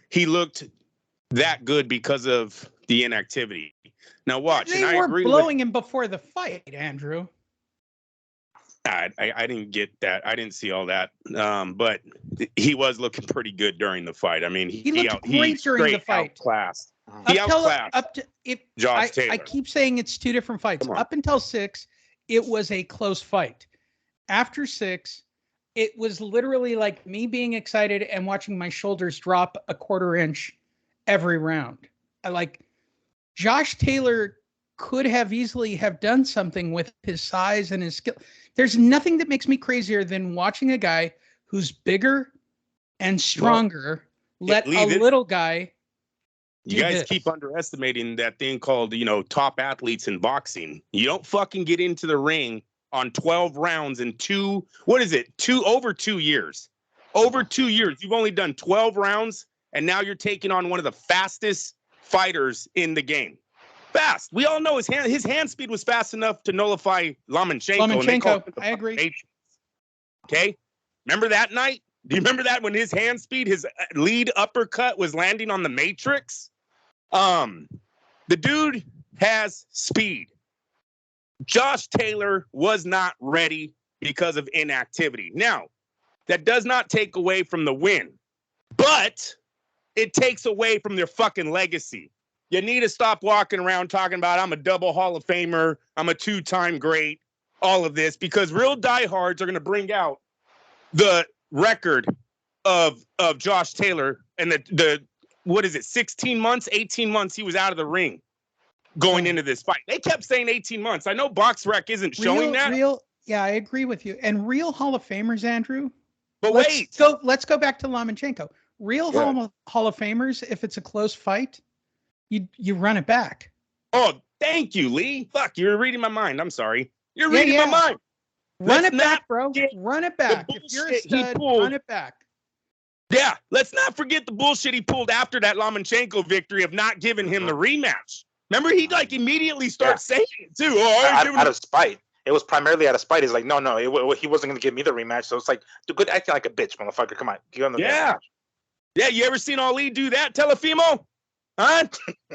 He looked that good because of the inactivity. Now watch. They were blowing him before the fight, Andrew. I didn't get that. I didn't see all that. But he was looking pretty good during the fight. I mean, he looked great during the fight. Outclassed. He outclassed Josh Taylor. I keep saying it's 2 different fights. Up until 6, it was a close fight. After 6, it was literally like me being excited and watching my shoulders drop a 1/4 inch every round. Josh Taylor could have easily have done something with his size and his skill. There's nothing that makes me crazier than watching a guy who's bigger and stronger let a little guy. You guys keep underestimating that thing called, top athletes in boxing. You don't fucking get into the ring on 12 rounds in over 2 years. Over 2 years. You've only done 12 rounds, and now you're taking on one of the fastest fighters in the game. Fast. We all know his hand speed was fast enough to nullify Lomachenko. I agree. Okay? Remember that night? Do you remember that when his hand speed, his lead uppercut was landing on the Matrix? The dude has speed. Josh Taylor was not ready because of inactivity. Now, that does not take away from the win, but it takes away from their fucking legacy. You need to stop walking around talking about I'm a double Hall of Famer, I'm a 2-time great, all of this, because real diehards are going to bring out the record of Josh Taylor and the 16 months, 18 months he was out of the ring going into this fight. They kept saying 18 months. I know BoxRec isn't showing that. Yeah, I agree with you. And real Hall of Famers, Andrew. But Let's go back to Lomachenko. Real Hall of Famers, if it's a close fight, you run it back. Oh, thank you, Lee. Fuck, you're reading my mind. I'm sorry. You're reading my mind. Run it back, bro. Run it back. If you're a stud, run it back. Yeah, let's not forget the bullshit he pulled after that Lomachenko victory of not giving him the rematch. Remember, he like immediately starts saying it too. Oh, out of spite. It was primarily out of spite. He's like, no, he wasn't going to give me the rematch. So it's like, good acting like a bitch, motherfucker. Come on, give him the rematch. Yeah, you ever seen Ali do that, Telefimo? Huh?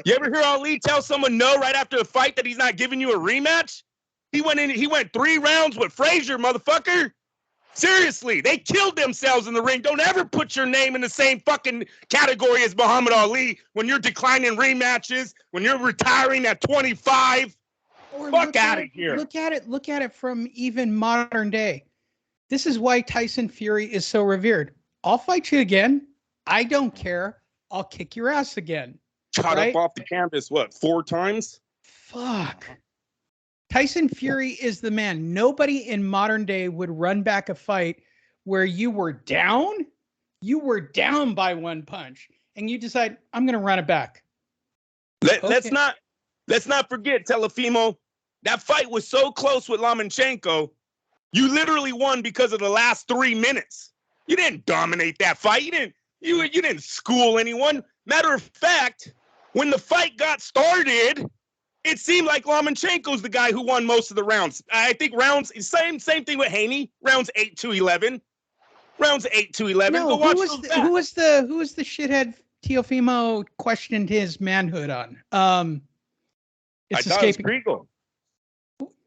You ever hear Ali tell someone no right after a fight that he's not giving you a rematch? He went 3 rounds with Frazier, motherfucker. Seriously, they killed themselves in the ring. Don't ever put your name in the same fucking category as Muhammad Ali when you're declining rematches, when you're retiring at 25. Fuck out of here. Look at it from even modern day. This is why Tyson Fury is so revered. I'll fight you again. I don't care. I'll kick your ass again. Shot up off the canvas, 4 times? Fuck. Tyson Fury is the man. Nobody in modern day would run back a fight where you were down. You were down by 1 punch, and you decide, I'm going to run it back. Let's not forget, Telefimo, that fight was so close with Lomachenko. You literally won because of the last 3 minutes. You didn't dominate that fight. You didn't school anyone. Matter of fact, when the fight got started, it seemed like Lomachenko's the guy who won most of the rounds. I think same thing with Haney. Rounds 8-11. Rounds 8-11. No, who was the shithead Teofimo questioned his manhood on? It's escaping. Kriegel.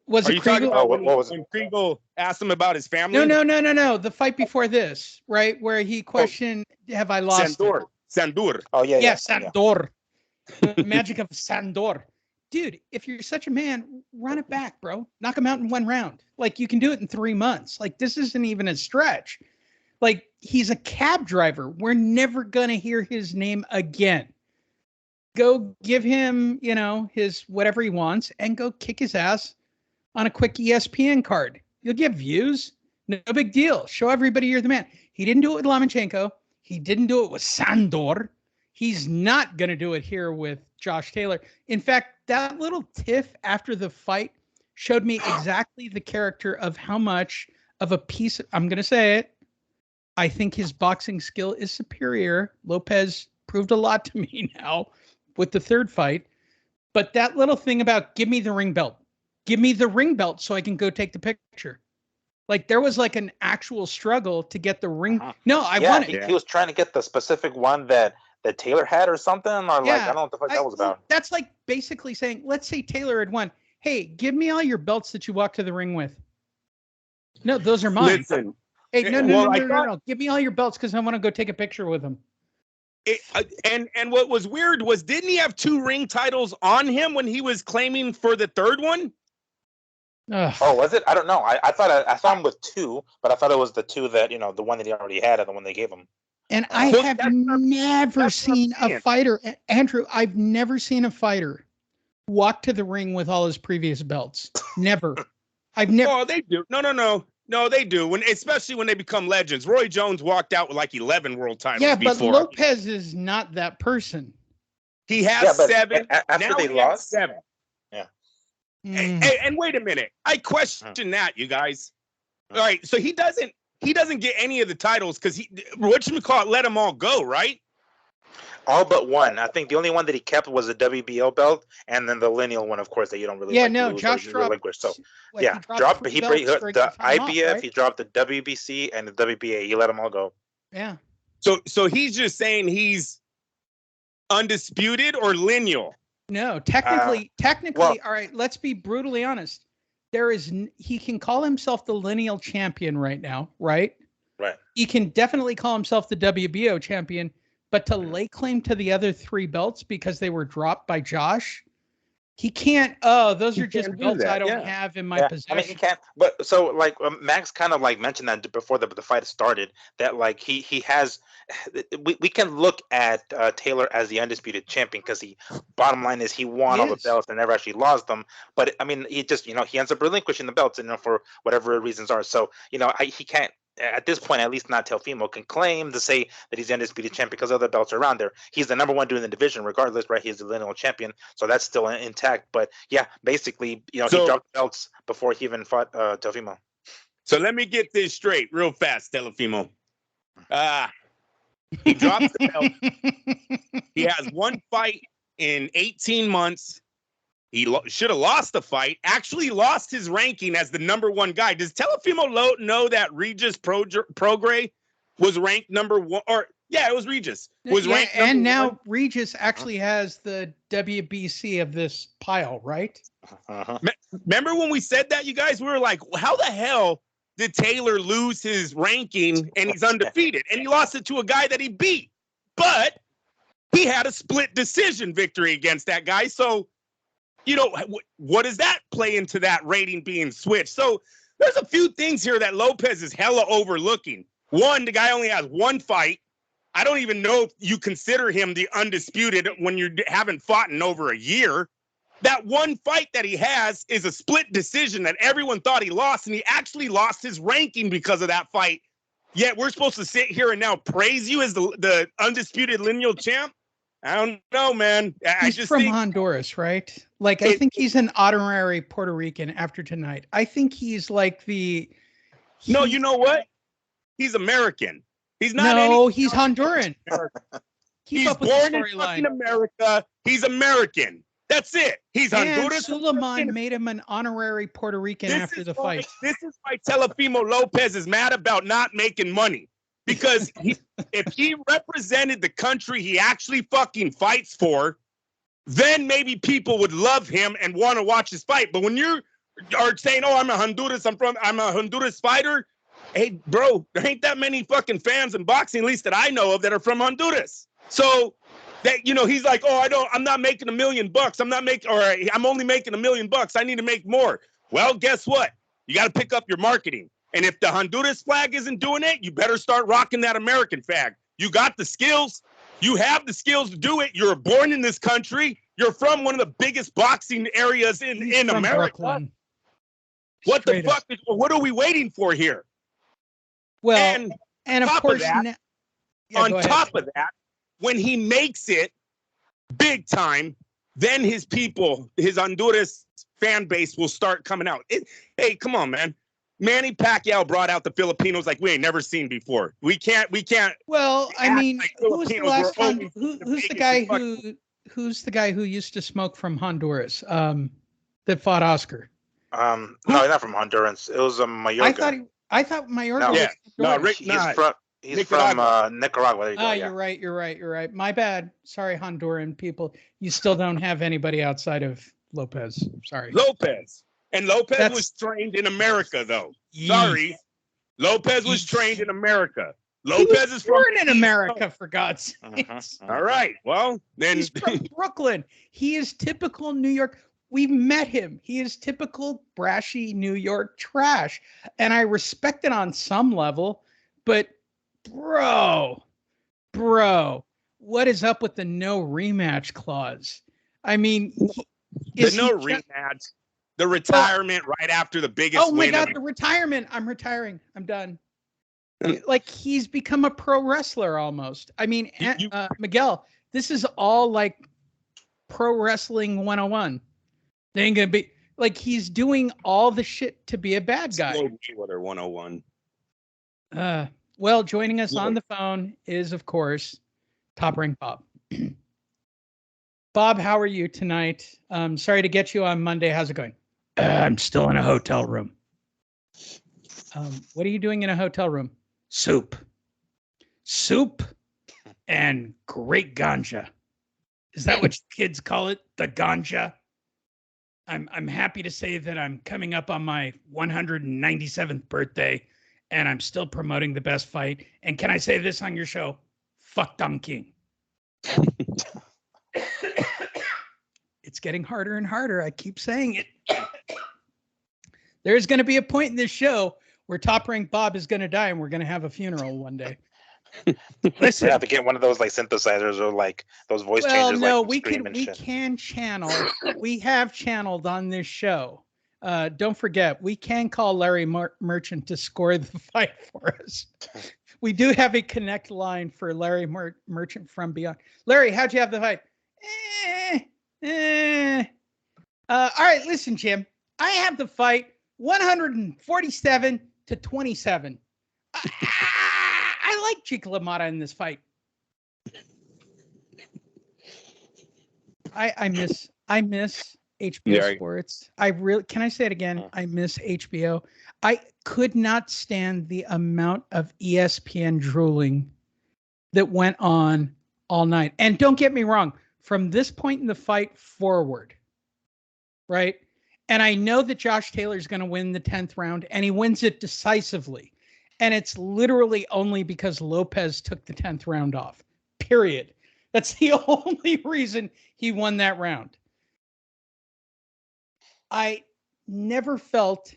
Was it Kriegel? What was it? When Kriegel asked him about his family? No. The fight before this, right? Where he questioned, have I lost Sandor. Oh, yeah. Yeah, Sandor. The magic of Sandor. Dude, if you're such a man, run it back, bro. Knock him out in 1 round. Like, you can do it in 3 months. Like, this isn't even a stretch. Like, he's a cab driver. We're never going to hear his name again. Go give him, his whatever he wants and go kick his ass on a quick ESPN card. You'll get views. No big deal. Show everybody you're the man. He didn't do it with Lomachenko. He didn't do it with Sandor. He's not going to do it here with Josh Taylor. In fact, that little tiff after the fight showed me exactly the character of how much of a piece, I'm going to say it, I think his boxing skill is superior. Lopez proved a lot to me now with the third fight. But that little thing about give me the ring belt. Give me the ring belt so I can go take the picture. Like, there was like an actual struggle to get the ring. No, I want it. He was trying to get the specific one that Taylor had or something. Or I don't know what the fuck that was about. That's like basically saying, let's say Taylor had won. Hey, give me all your belts that you walk to the ring with. No, those are mine. Listen. Hey, no. Give me all your belts because I want to go take a picture with them. And what was weird was, didn't he have 2 ring titles on him when he was claiming for the third one? Oh, was it? I don't know. I thought I saw him with 2, but I thought it was the 2 that, the one that he already had and the one they gave him. And I have never seen a fighter, Andrew, I've never seen a fighter walk to the ring with all his previous belts. Never. I've never. Oh, they do. No, they do. Especially when they become legends. Roy Jones walked out with like 11 world titles. Yeah, but Lopez is not that person. He has 7. After now they lost 7. Yeah. And wait a minute. I question that, you guys. All right, so he doesn't get any of the titles because whatchamacallit let them all go, right? All but one. I think the only one that he kept was the WBO belt, and then the lineal one, of course, that you don't really Josh dropped. So dropped. He the IBF. Right? He dropped the WBC and the WBA. He let them all go. Yeah. So he's just saying he's undisputed or lineal. No, technically, all right. Let's be brutally honest. He can call himself the lineal champion right now, right? Right. He can definitely call himself the WBO champion. But to lay claim to the other 3 belts because they were dropped by Josh, He can't. Oh, those He are just can't do belts that, I don't yeah. have in my Yeah, I possession. mean he can't. But so like Max kind of like mentioned that before the fight started that like he has. We can look at Taylor as the undisputed champion because he. Bottom line is he won all the Yes. belts and never actually lost them. But I mean he just he ends up relinquishing the belts for whatever reasons are. So he can't. At this point, at least not Teofimo can claim to say that he's the undisputed champion because other belts are around there. He's the number one dude in the division, regardless, right? He's the lineal champion, so that's still intact. But yeah, basically, he dropped belts before he even fought Teofimo. So let me get this straight real fast, Teofimo. He drops the belt. He has one fight in 18 months. He should have lost the fight. Actually lost his ranking as the number one guy. Does Teofimo know that Regis Prograis was ranked number one? Or yeah, it was Regis. Was ranked number and now one? Regis actually has the WBC of this pile, right? Uh-huh. Remember when we said that, you guys? We were like, how the hell did Taylor lose his ranking and he's undefeated? And he lost it to a guy that he beat. But he had a split decision victory against that guy. So what does that play into that rating being switched? So there's a few things here that Lopez is hella overlooking. One, the guy only has one fight. I don't even know if you consider him the undisputed when you haven't fought in over a year. That one fight that he has is a split decision that everyone thought he lost, and he actually lost his ranking because of that fight. Yet we're supposed to sit here and now praise you as the undisputed lineal champ? I don't know, man. He's just from Honduras, right? Like, I think he's an honorary Puerto Rican after tonight. I think he's like No, you know what? He's American. He's not. No, he's Honduran. He's born in fucking America. He's American. That's it. He's Honduras. Suleiman made him an honorary Puerto Rican after the fight. This is why Teofimo Lopez is mad about not making money. Because if he represented the country he actually fucking fights for, then maybe people would love him and want to watch his fight. But when you are saying, "Oh, I'm a Honduras fighter," hey, bro, there ain't that many fucking fans in boxing, at least that I know of, that are from Honduras. So that he's like, "Oh, I'm not making $1 million. I'm only making $1 million. I need to make more." Well, guess what? You got to pick up your marketing. And if the Honduras flag isn't doing it, you better start rocking that American flag. You got the skills. You have the skills to do it. You're born in this country. You're from one of the biggest boxing areas in America. Brooklyn. What the fuck? What are we waiting for here? Well, and of course, on top of that, when he makes it big time, then his people, his Honduras fan base will start coming out. Hey, come on, man. Manny Pacquiao brought out the Filipinos like we ain't never seen before. We can't. Well, I mean, who's the last one? Who's the guy who used to smoke from Honduras? That fought Oscar. No, not from Honduras. It was Mayorga. I thought Mayorga. No, he's from Nicaragua. There you go. You're right. My bad. Sorry, Honduran people. You still don't have anybody outside of Lopez. Sorry. Lopez. And Lopez was trained in America, though. Sorry. Lopez was trained in America. Lopez is born in America, for God's sake. All right. Well, then. He's from Brooklyn. He is typical New York. We've met him. He is typical brashy New York trash. And I respect it on some level. But, bro, what is up with the no rematch clause? I mean, rematch. The retirement right after the biggest win. Oh my God, the retirement. I'm retiring. I'm done. Like, he's become a pro wrestler almost. I mean, Miguel, this is all like pro wrestling 101. They ain't going to be like, he's doing all the shit to be a bad guy. Mayweather 101. Well, joining us on the phone is, of course, Top Rank Bob. Bob, how are you tonight? Sorry to get you on Monday. How's it going? I'm still in a hotel room. What are you doing in a hotel room? Soup and great ganja. Is that what kids call it? The ganja? I'm happy to say that I'm coming up on my 197th birthday and I'm still promoting the best fight. And can I say this on your show? Fuck Dom King. It's getting harder and harder. I keep saying it. There's going to be a point in this show where Top Rank Bob is going to die and we're going to have a funeral one day. Listen, we have to get one of those like synthesizers or like those voice changers. No, like we can channel. We have channeled on this show. Don't forget, we can call Larry Merchant to score the fight for us. We do have a connect line for Larry Merchant from Beyond. Larry, how'd you have the fight? All right, listen, Jim. I have the fight 147 to 27. I like Chico LaMotta in this fight. I miss HBO Sports. Can I say it again? I miss HBO. I could not stand the amount of ESPN drooling that went on all night. And don't get me wrong, from this point in the fight forward, right? And I know that Josh Taylor's going to win the 10th round, and he wins it decisively. And it's literally only because Lopez took the 10th round off, period. That's the only reason he won that round. I never felt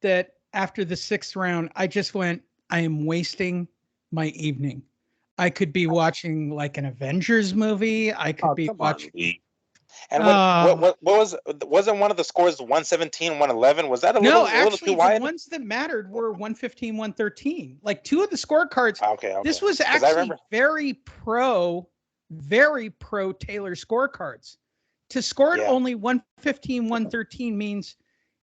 that after the 6th round, I just went, I am wasting my evening. I could be watching like an Avengers movie. I could be watching. And what wasn't one of the scores 117, 111? Was that a little too wide? The ones that mattered were 115, 113. Like two of the scorecards. Okay. This was actually very pro Taylor scorecards. To score it only 115, 113 means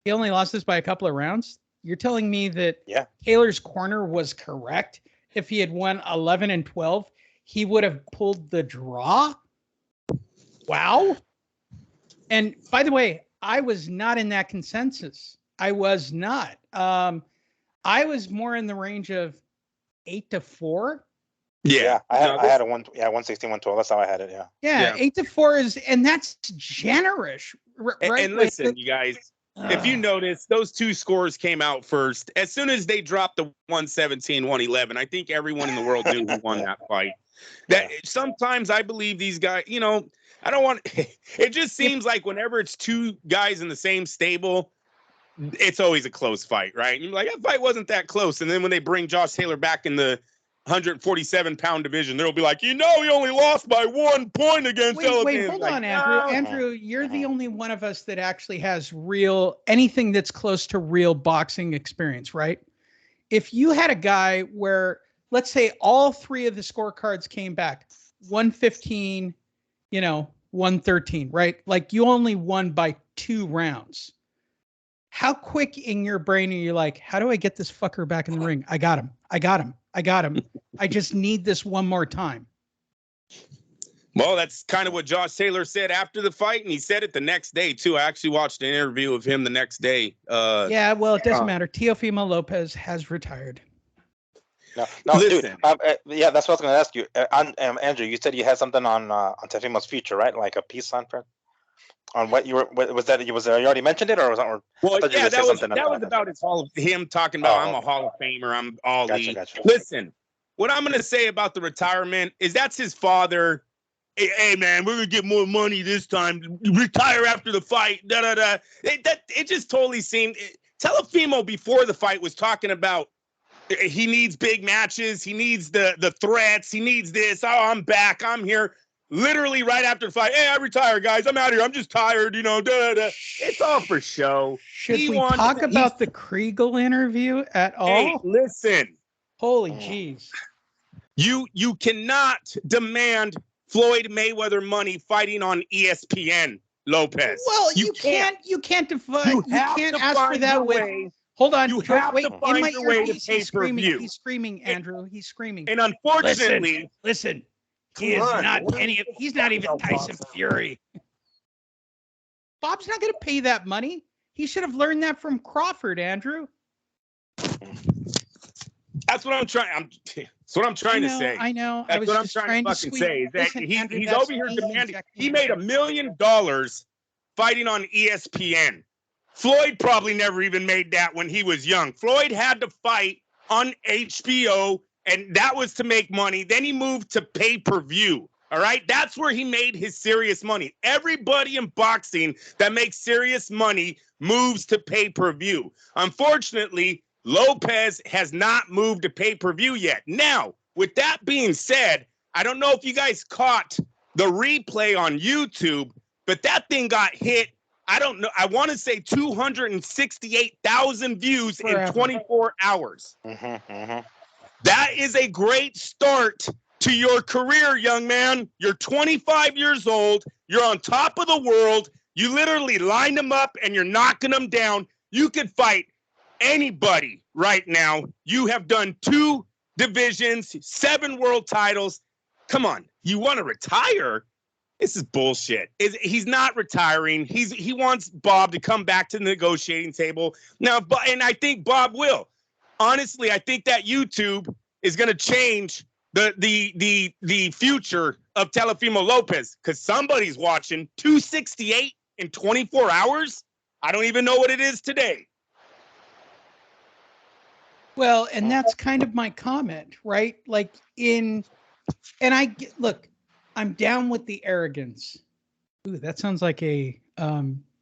he only lost this by a couple of rounds. You're telling me that Taylor's corner was correct? If he had won 11 and 12, he would have pulled the draw? Wow. And by the way, I was not in that consensus. I was not. I was more in the range of 8-4. Yeah, I had a 116, 112. That's how I had it. Yeah, 8-4 is, and that's generous, right? And listen, you guys, if you notice, those two scores came out first. As soon as they dropped the 117, 111, I think everyone in the world knew who won that fight. That sometimes I believe these guys, I don't want. It just seems like whenever it's two guys in the same stable, it's always a close fight, right? And you're like, that fight wasn't that close. And then when they bring Josh Taylor back in the 147-pound division, they'll be like, he only lost by 1 point against Ellis. Wait, hold on, Andrew. Andrew, you're the only one of us that actually has anything that's close to real boxing experience, right? If you had a guy where, let's say, all three of the scorecards came back, 115, 113, right? Like you only won by 2 rounds. How quick in your brain are you like, how do I get this fucker back in the ring? I got him. I just need this one more time. Well, that's kind of what Josh Taylor said after the fight, and he said it the next day too. I actually watched an interview of him the next day. Yeah, well, it doesn't matter. Teofimo Lopez has retired. No, listen. Dude. Yeah, that's what I was going to ask you. Andrew, you said you had something on Teofimo's future, right? Like a piece on what you were. Was that? You already mentioned it, or was that? That was about him talking about I'm a Hall of Famer. I'm all elite. Gotcha. Listen, what I'm going to say about the retirement is that's his father. Hey man, we're gonna get more money this time. Retire after the fight. It just totally seemed. Teofimo before the fight was talking about he needs big matches. He needs the threats. He needs this. Oh, I'm back. I'm here. Literally right after the fight. Hey, I retire, guys. I'm out of here. I'm just tired. It's all for show. Should we talk about the Kriegel interview at all? Hey, listen. Holy jeez. You cannot demand Floyd Mayweather money fighting on ESPN, Lopez. Well, you can't define. You can't ask for that way. Hold on. You have to find a way to pay per view. He's screaming, Andrew. He's screaming. And unfortunately, listen. He's not even Tyson Fury. Bob's not going to pay that money. He should have learned that from Crawford, Andrew. That's what I'm trying. That's what I'm trying to say. I know. That's what I'm trying to fucking say. Is that he's over here demanding. He made $1 million fighting on ESPN. Floyd probably never even made that when he was young. Floyd had to fight on HBO, and that was to make money. Then he moved to pay-per-view. All right. That's where he made his serious money. Everybody in boxing that makes serious money moves to pay-per-view. Unfortunately, Lopez has not moved to pay-per-view yet. Now, with that being said, I don't know if you guys caught the replay on YouTube, but that thing got hit. I don't know. I want to say 268,000 views in 24 hours. That is a great start to your career, young man. You're 25 years old. You're on top of the world. You literally lined them up and you're knocking them down. You could fight anybody right now. You have done 2 divisions, 7 world titles. Come on. You want to retire? This is bullshit. He's not retiring. He wants Bob to come back to the negotiating table. Now, and I think Bob will. Honestly, I think that YouTube is going to change the future of Teofimo Lopez, because somebody's watching 268 in 24 hours. I don't even know what it is today. Well, and that's kind of my comment, right? Like look, I'm down with the arrogance. Ooh, that sounds like a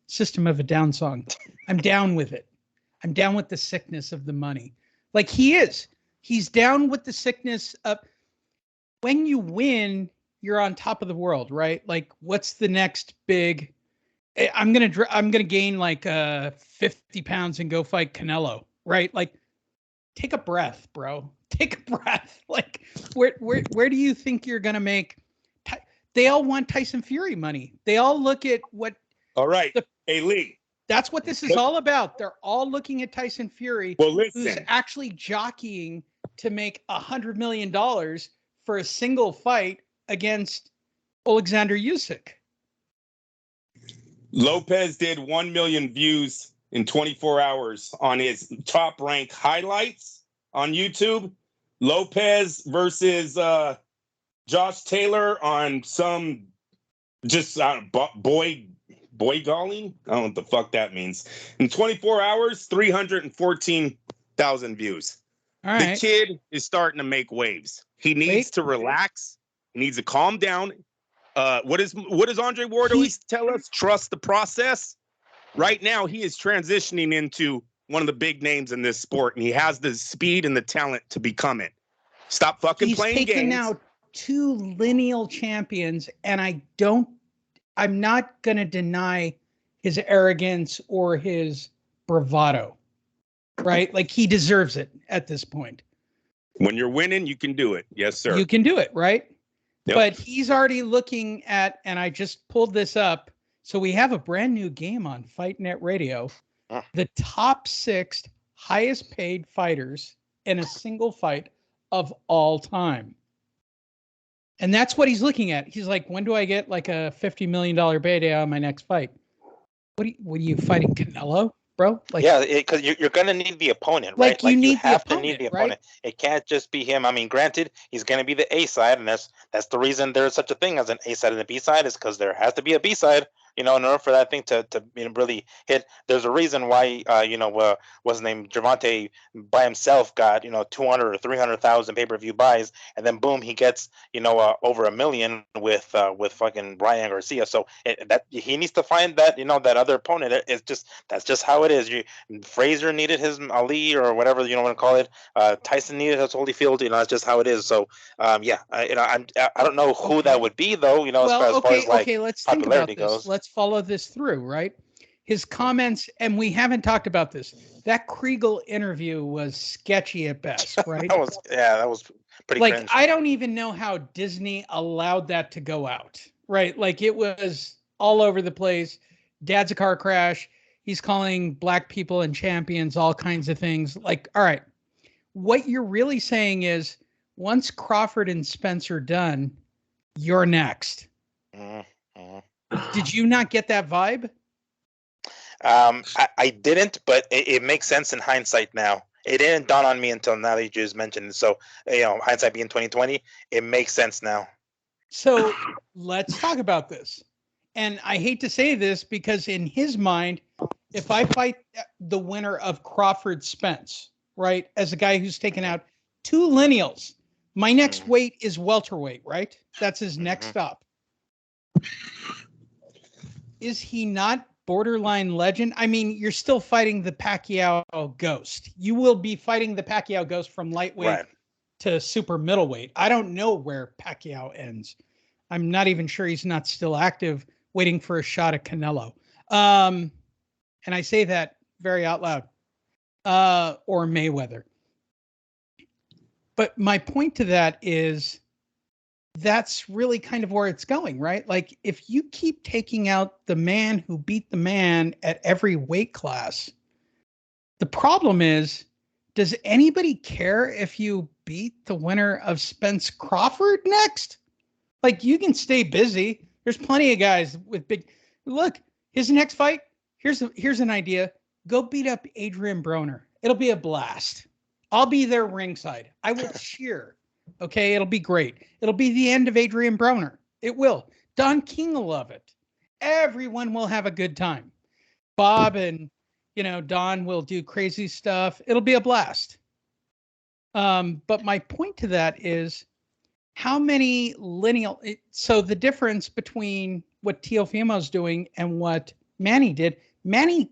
System of a Down song. I'm down with it. I'm down with the sickness of the money. Like he's down with the sickness of when you win, you're on top of the world, right? Like what's the next big, I'm going to gain like 50 pounds and go fight Canelo, right? Like take a breath, bro. Take a breath. Like where do you think you're going to make? They all want Tyson Fury money. They all look at what. All right. Hey, Lee. That's what this is all about. They're all looking at Tyson Fury, who's actually jockeying to make $100 million for a single fight against Alexander Usyk. Lopez did 1 million views in 24 hours on his top rank highlights on YouTube. Lopez versus Josh Taylor on some just boy galling. I don't know what the fuck that means. In 24 hours, 314,000 views. All right. The kid is starting to make waves. He needs to relax. He needs to calm down. What does Andre Ward always tell us? Trust the process. Right now, he is transitioning into one of the big names in this sport, and he has the speed and the talent to become it. Stop fucking playing games. He's taken now 2 lineal champions, and I'm not going to deny his arrogance or his bravado, right? Like he deserves it at this point. When you're winning, you can do it. Yes, sir. You can do it, right? Yep. But he's already looking at, and I just pulled this up. So we have a brand new game on Fight Net Radio. The top 6 highest paid fighters in a single fight of all time. And that's what he's looking at. He's like, when do I get like a $50 million payday on my next fight? What are you fighting, Canelo, bro? Like, yeah, because you're going to need the opponent, right? Like you have to need the opponent. Right? It can't just be him. I mean, granted, he's going to be the A side, and that's the reason there's such a thing as an A side and a B side, is because there has to be a B side. In order for that thing to really hit. There's a reason why what's his name, Gervonta by himself got 200 or 300,000 pay-per-view buys, and then boom, he gets over 1 million with fucking Ryan Garcia. So that he needs to find that that other opponent. That's just how it is. Frazier needed his Ali or whatever you want to call it. Tyson needed his Holyfield. That's just how it is. So I don't know who that would be though. As far as let's popularity goes. Let's follow this through, right? His comments, and we haven't talked about this. That Kriegel interview was sketchy at best, right? that was pretty like cringe. I don't even know how Disney allowed that to go out, right? Like it was all over the place. Dad's a car crash. He's calling black people and champions all kinds of things. Like, all right, what you're really saying is once Crawford and Spence are done, you're next. Did you not get that vibe? I didn't, but it makes sense in hindsight now. It didn't dawn on me until now that you just mentioned it. So, hindsight being 2020, it makes sense now. So let's talk about this. And I hate to say this because in his mind, if I fight the winner of Crawford Spence, right, as a guy who's taken out 2 lineals, My next weight is welterweight, right? That's his next up. Is he not borderline legend? I mean, you're still fighting the Pacquiao ghost. You will be fighting the Pacquiao ghost from lightweight to super middleweight. I don't know where Pacquiao ends. I'm not even sure he's not still active, waiting for a shot at Canelo. And I say that very out loud. Or Mayweather. But my point to that is that's really kind of where it's going, right? Like, if you keep taking out the man who beat the man at every weight class, the problem is, does anybody care if you beat the winner of Spence Crawford next? Like, you can stay busy. There's plenty of guys with big... Look, his next fight, here's an idea. Go beat up Adrian Broner. It'll be a blast. I'll be there ringside. I will cheer. Okay, it'll be great. It'll be the end of Adrian Broner. It will. Don King will love it. Everyone will have a good time. Bob and, Don will do crazy stuff. It'll be a blast. But my point to that is how many lineal... So the difference between what Teofimo's doing and what Manny did, Manny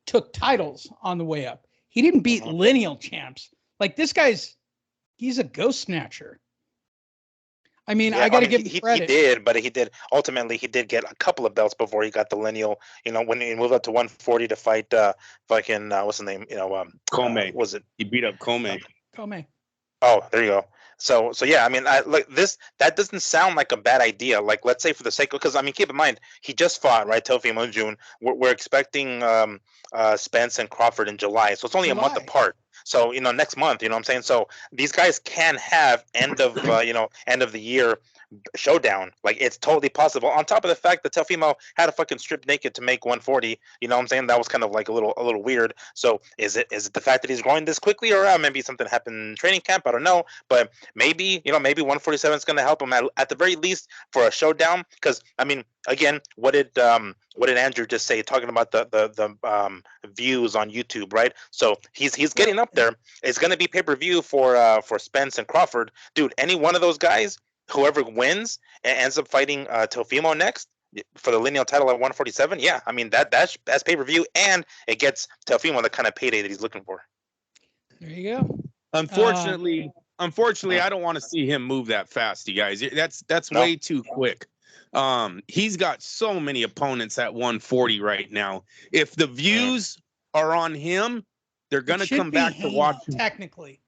took titles on the way up. He didn't beat lineal champs. Like, this guy's... He's a ghost snatcher. I mean, I got to give him credit. He did, but he did get a couple of belts before he got the lineal. When he moved up to 140 to fight fucking what's his name? Comey. Was it? He beat up Comey. Comey. Oh, there you go. So yeah, I mean, that doesn't sound like a bad idea. Like, let's say for the sake of, because I mean, keep in mind he just fought, right? Teofimo in June. We're expecting Spence and Crawford in July, so it's only a month apart. So next month, you know what I'm saying? So these guys can have end of the year showdown. Like, it's totally possible. On top of the fact that Teofimo had to fucking strip naked to make 140, you know what I'm saying? That was kind of like a little weird. So is it the fact that he's growing this quickly, or maybe something happened in training camp? I don't know, but maybe 147 is going to help him at the very least for a showdown. Because I mean, again, what did Andrew just say, talking about the views on YouTube, right? So he's getting up there. It's going to be pay-per-view for Spence and Crawford, dude. Any one of those guys, whoever wins and ends up fighting Teofimo next for the lineal title at 147, yeah, I mean that's pay-per-view, and it gets Teofimo the kind of payday that he's looking for. There you go. Unfortunately, I don't want to see him move that fast, you guys. That's way too quick. He's got so many opponents at 140 right now. If the views are on him, they're gonna come back to watch him. Technically.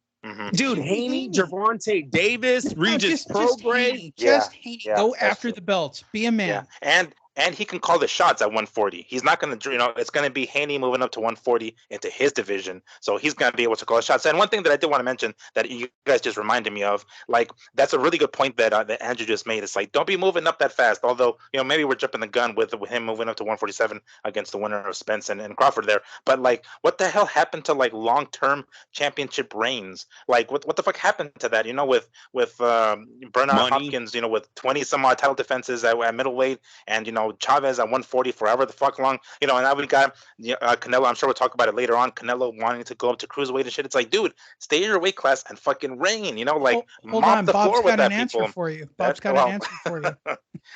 Dude, Haney, Gervonta Davis, Regis Prograis. Just Haney. Go after the belts. Be a man. Yeah. And he can call the shots at 140. He's not going to, it's going to be Haney moving up to 140 into his division. So he's going to be able to call the shots. And one thing that I did want to mention that you guys just reminded me of, like, that's a really good point that Andrew just made. It's like, don't be moving up that fast. Although, maybe we're jumping the gun with him moving up to 147 against the winner of Spence and Crawford there. But, like, what the hell happened to, like, long-term championship reigns? Like, what the fuck happened to that? With Bernard Hopkins, with 20 some odd title defenses at middleweight, and Chavez at 140 forever the fuck long, and now we got Canelo. I'm sure we'll talk about it later on. Canelo wanting to go up to cruiserweight and shit. It's like, dude, stay in your weight class and fucking reign. Hold on, the Bob's floor with that, answer people. For you. Bob's got an answer for you.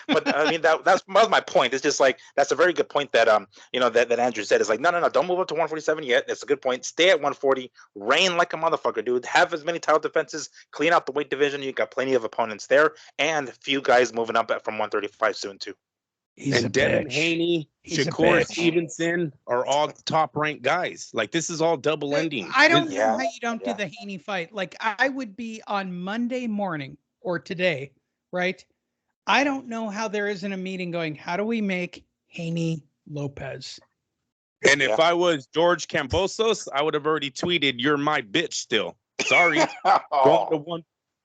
But I mean, that was my point. It's just like, that's a very good point that that Andrew said. It's like, no, don't move up to 147 yet. It's a good point. Stay at 140, reign like a motherfucker, dude. Have as many title defenses, clean out the weight division. You got plenty of opponents there, and a few guys moving up from 135 soon too. And Devin Haney, Shakur Stevenson are all top-ranked guys. Like, this is all double ending. I don't know how you don't do the Haney fight. Like, I would be on Monday morning or today, right? I don't know how there isn't a meeting going, how do we make Haney Lopez? And if I was George Kambosos, I would have already tweeted, "You're my bitch still." Sorry.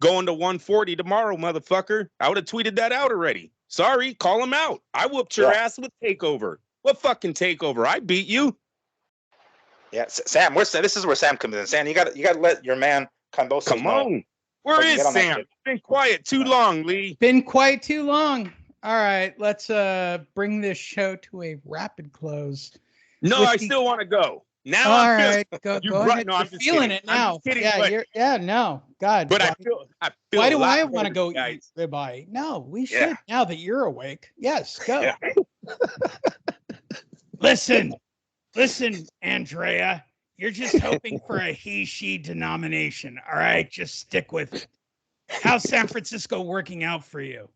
Going to 140 tomorrow, motherfucker. I would have tweeted that out already. Sorry, call him out. I whooped your ass with TakeOver. What fucking TakeOver? I beat you. Yeah, Sam. This is where Sam comes in. Sam, you got to let your man Kambosos Come on. Where is Sam? Been quiet too long, Lee. Been quiet too long. All right, let's bring this show to a rapid close. No, I still want to go. Now All I'm right, go ahead. No, You're I'm just feeling kidding. it now. I'm just kidding, No, God. but why, I feel. why a do lot I want to better, go guys. eat ribeye? No, we should Yeah. now that you're awake. Yes, go. Yeah. Listen, Andrea. You're just hoping for a he/she denomination. All right, just stick with it. How's San Francisco working out for you?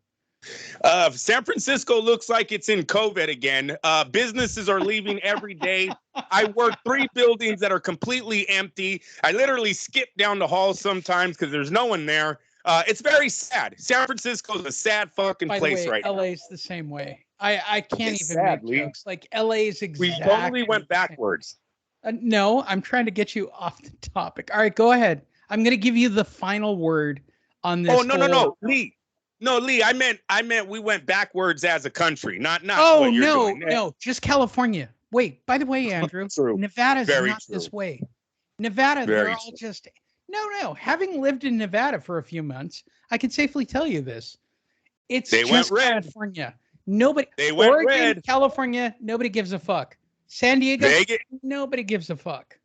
San Francisco looks like it's in COVID again. Businesses are leaving every day. I work 3 buildings that are completely empty. I literally skip down the hall sometimes because there's no one there. It's very sad. San Francisco is a sad fucking By the place way, right now. LA's the same way. I can't It's even sad, make Lee. jokes. Like LA's We exactly totally went the same. backwards. No, I'm trying to get you off the topic. All right, go ahead. I'm going to give you the final word on this. Oh, no, Lee. No, Lee, I meant we went backwards as a country, not Oh, what you're doing. no, just California. Wait, by the way, Andrew, True. Nevada's Very not true. this way. Nevada, Very they're all true. just no. Having lived in Nevada for a few months, I can safely tell you this. It's They went just red. California. Nobody. They went Oregon, red. California, nobody gives a fuck. San Diego, nobody gives a fuck.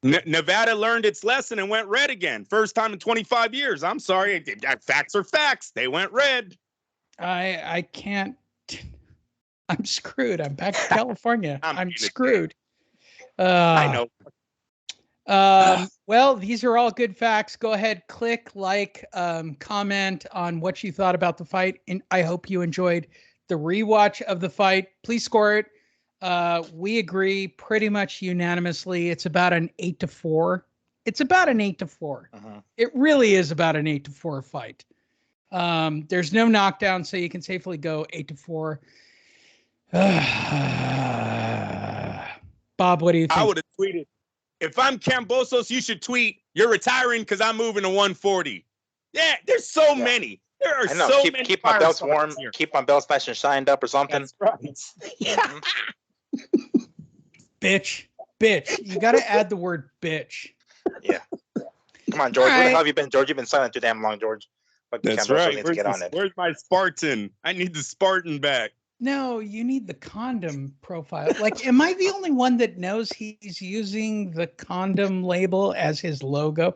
Nevada learned its lesson and went red again. First time in 25 years. I'm sorry. Facts are facts. They went red. I can't. I'm screwed. I'm back to California. I'm screwed. I know. Well, these are all good facts. Go ahead, click, like, comment on what you thought about the fight. And I hope you enjoyed the rewatch of the fight. Please score it. We agree pretty much unanimously. It's about an 8-4. It's about an 8-4. It really is about an 8-4 fight. There's no knockdown, so you can safely go 8-4. Bob, what do you think? I would have tweeted, if I'm Cambosos, you should tweet, you're retiring because I'm moving to 140. Yeah, there's so many. There are so many. Keep my belts warm. Here. Keep my belts nice and shined up or something. That's right. Yeah. Bitch. You got to add the word bitch. Yeah. Come on, George. Where the hell have you been, George? You've been silent too damn long, George. But That's right. Where's my Spartan? I need the Spartan back. No, you need the condom profile. Like, am I the only one that knows he's using the condom label as his logo?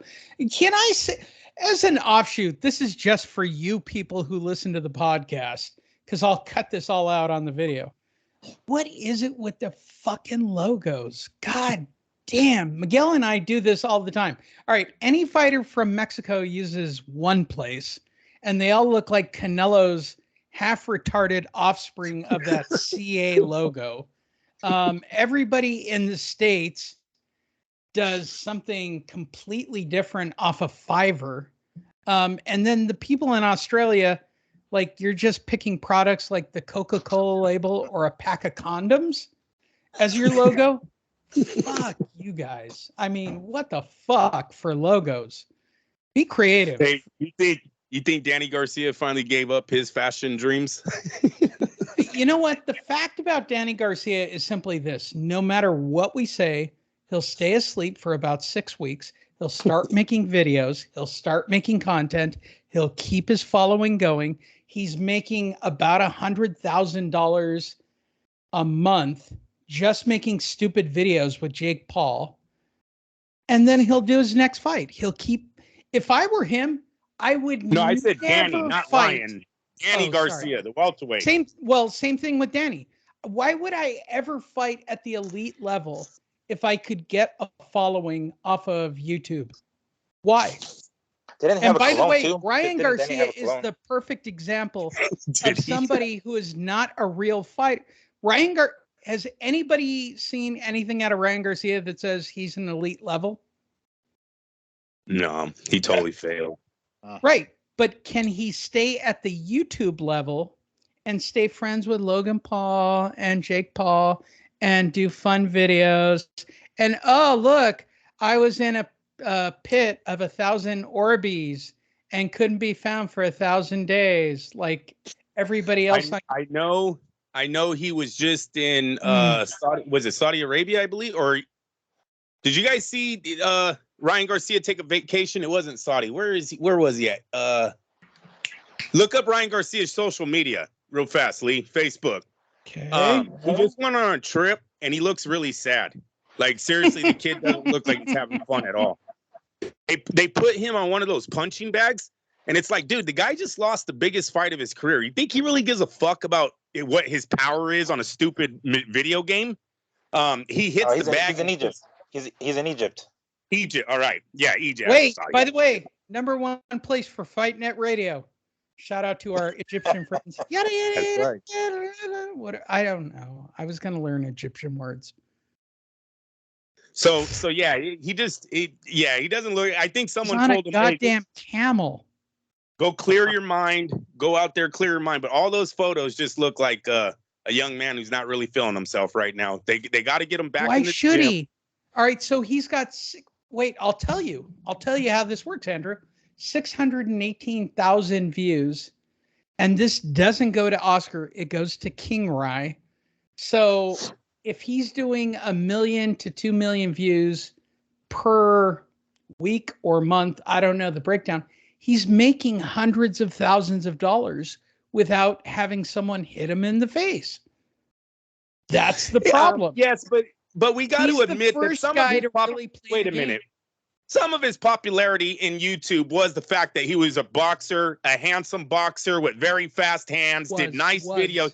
Can I say, as an offshoot, this is just for you people who listen to the podcast, because I'll cut this all out on the video. What is it with the fucking logos? God damn. Miguel and I do this all the time. All right. Any fighter from Mexico uses one place, and they all look like Canelo's half retarded offspring of that CA logo. Everybody in the States does something completely different off of Fiverr. And then the people in Australia, like, you're just picking products like the Coca-Cola label or a pack of condoms as your logo. Fuck you guys. I mean, what the fuck for logos? Be creative. Hey, you think Danny Garcia finally gave up his fashion dreams? You know what? The fact about Danny Garcia is simply this. No matter what we say, he'll stay asleep for about 6 weeks. He'll start making videos. He'll start making content. He'll keep his following going. He's making about $100,000 a month just making stupid videos with Jake Paul. And then he'll do his next fight. He'll keep, if I were him, I would No, I said Danny, not fight. Ryan. Danny Garcia, the welterweight. Same thing with Danny. Why would I ever fight at the elite level if I could get a following off of YouTube? Why? And by the way, Ryan Garcia is the perfect example of somebody who is not a real fighter. Has anybody seen anything out of Ryan Garcia that says he's an elite level? No, he totally failed. Right. But can he stay at the YouTube level and stay friends with Logan Paul and Jake Paul and do fun videos? And, oh, look, I was in a pit of 1,000 Orbeez and couldn't be found for 1,000 days like everybody else. I know he was just in Saudi Arabia, I believe, or did you guys see Ryan Garcia take a vacation? It wasn't Saudi. Where was he at? Look up Ryan Garcia's social media real fast, Lee. Facebook. Okay. He just went on a trip and he looks really sad. Like seriously, the kid doesn't look like he's having fun at all. They put him on one of those punching bags, and it's like, dude, the guy just lost the biggest fight of his career. You think he really gives a fuck about what his power is on a stupid video game? He hits the bag. He's in Egypt. He's in Egypt. Egypt. All right. Yeah, Egypt. Wait, by the way, #1 place for Fight Net Radio. Shout out to our Egyptian friends. Yada, yada, That's yada, right. yada, what? I don't know. I was going to learn Egyptian words. So yeah, he doesn't look. I think someone He's on told a him, goddamn camel. go clear your mind, go out there, clear your mind. But all those photos just look like a young man who's not really feeling himself right now. They got to get him back. Why in the should gym. he? All right, so he's got. Wait, I'll tell you how this works, Andrew. 618,000 views, and this doesn't go to Oscar. It goes to King Rye. So if he's doing 1 million to 2 million views per week or month, I don't know the breakdown. He's making hundreds of thousands of dollars without having someone hit him in the face. That's the problem. Yes, but we got to admit that some of his really wait a minute. Some of his popularity in YouTube was the fact that he was a boxer, a handsome boxer with very fast hands, did nice videos.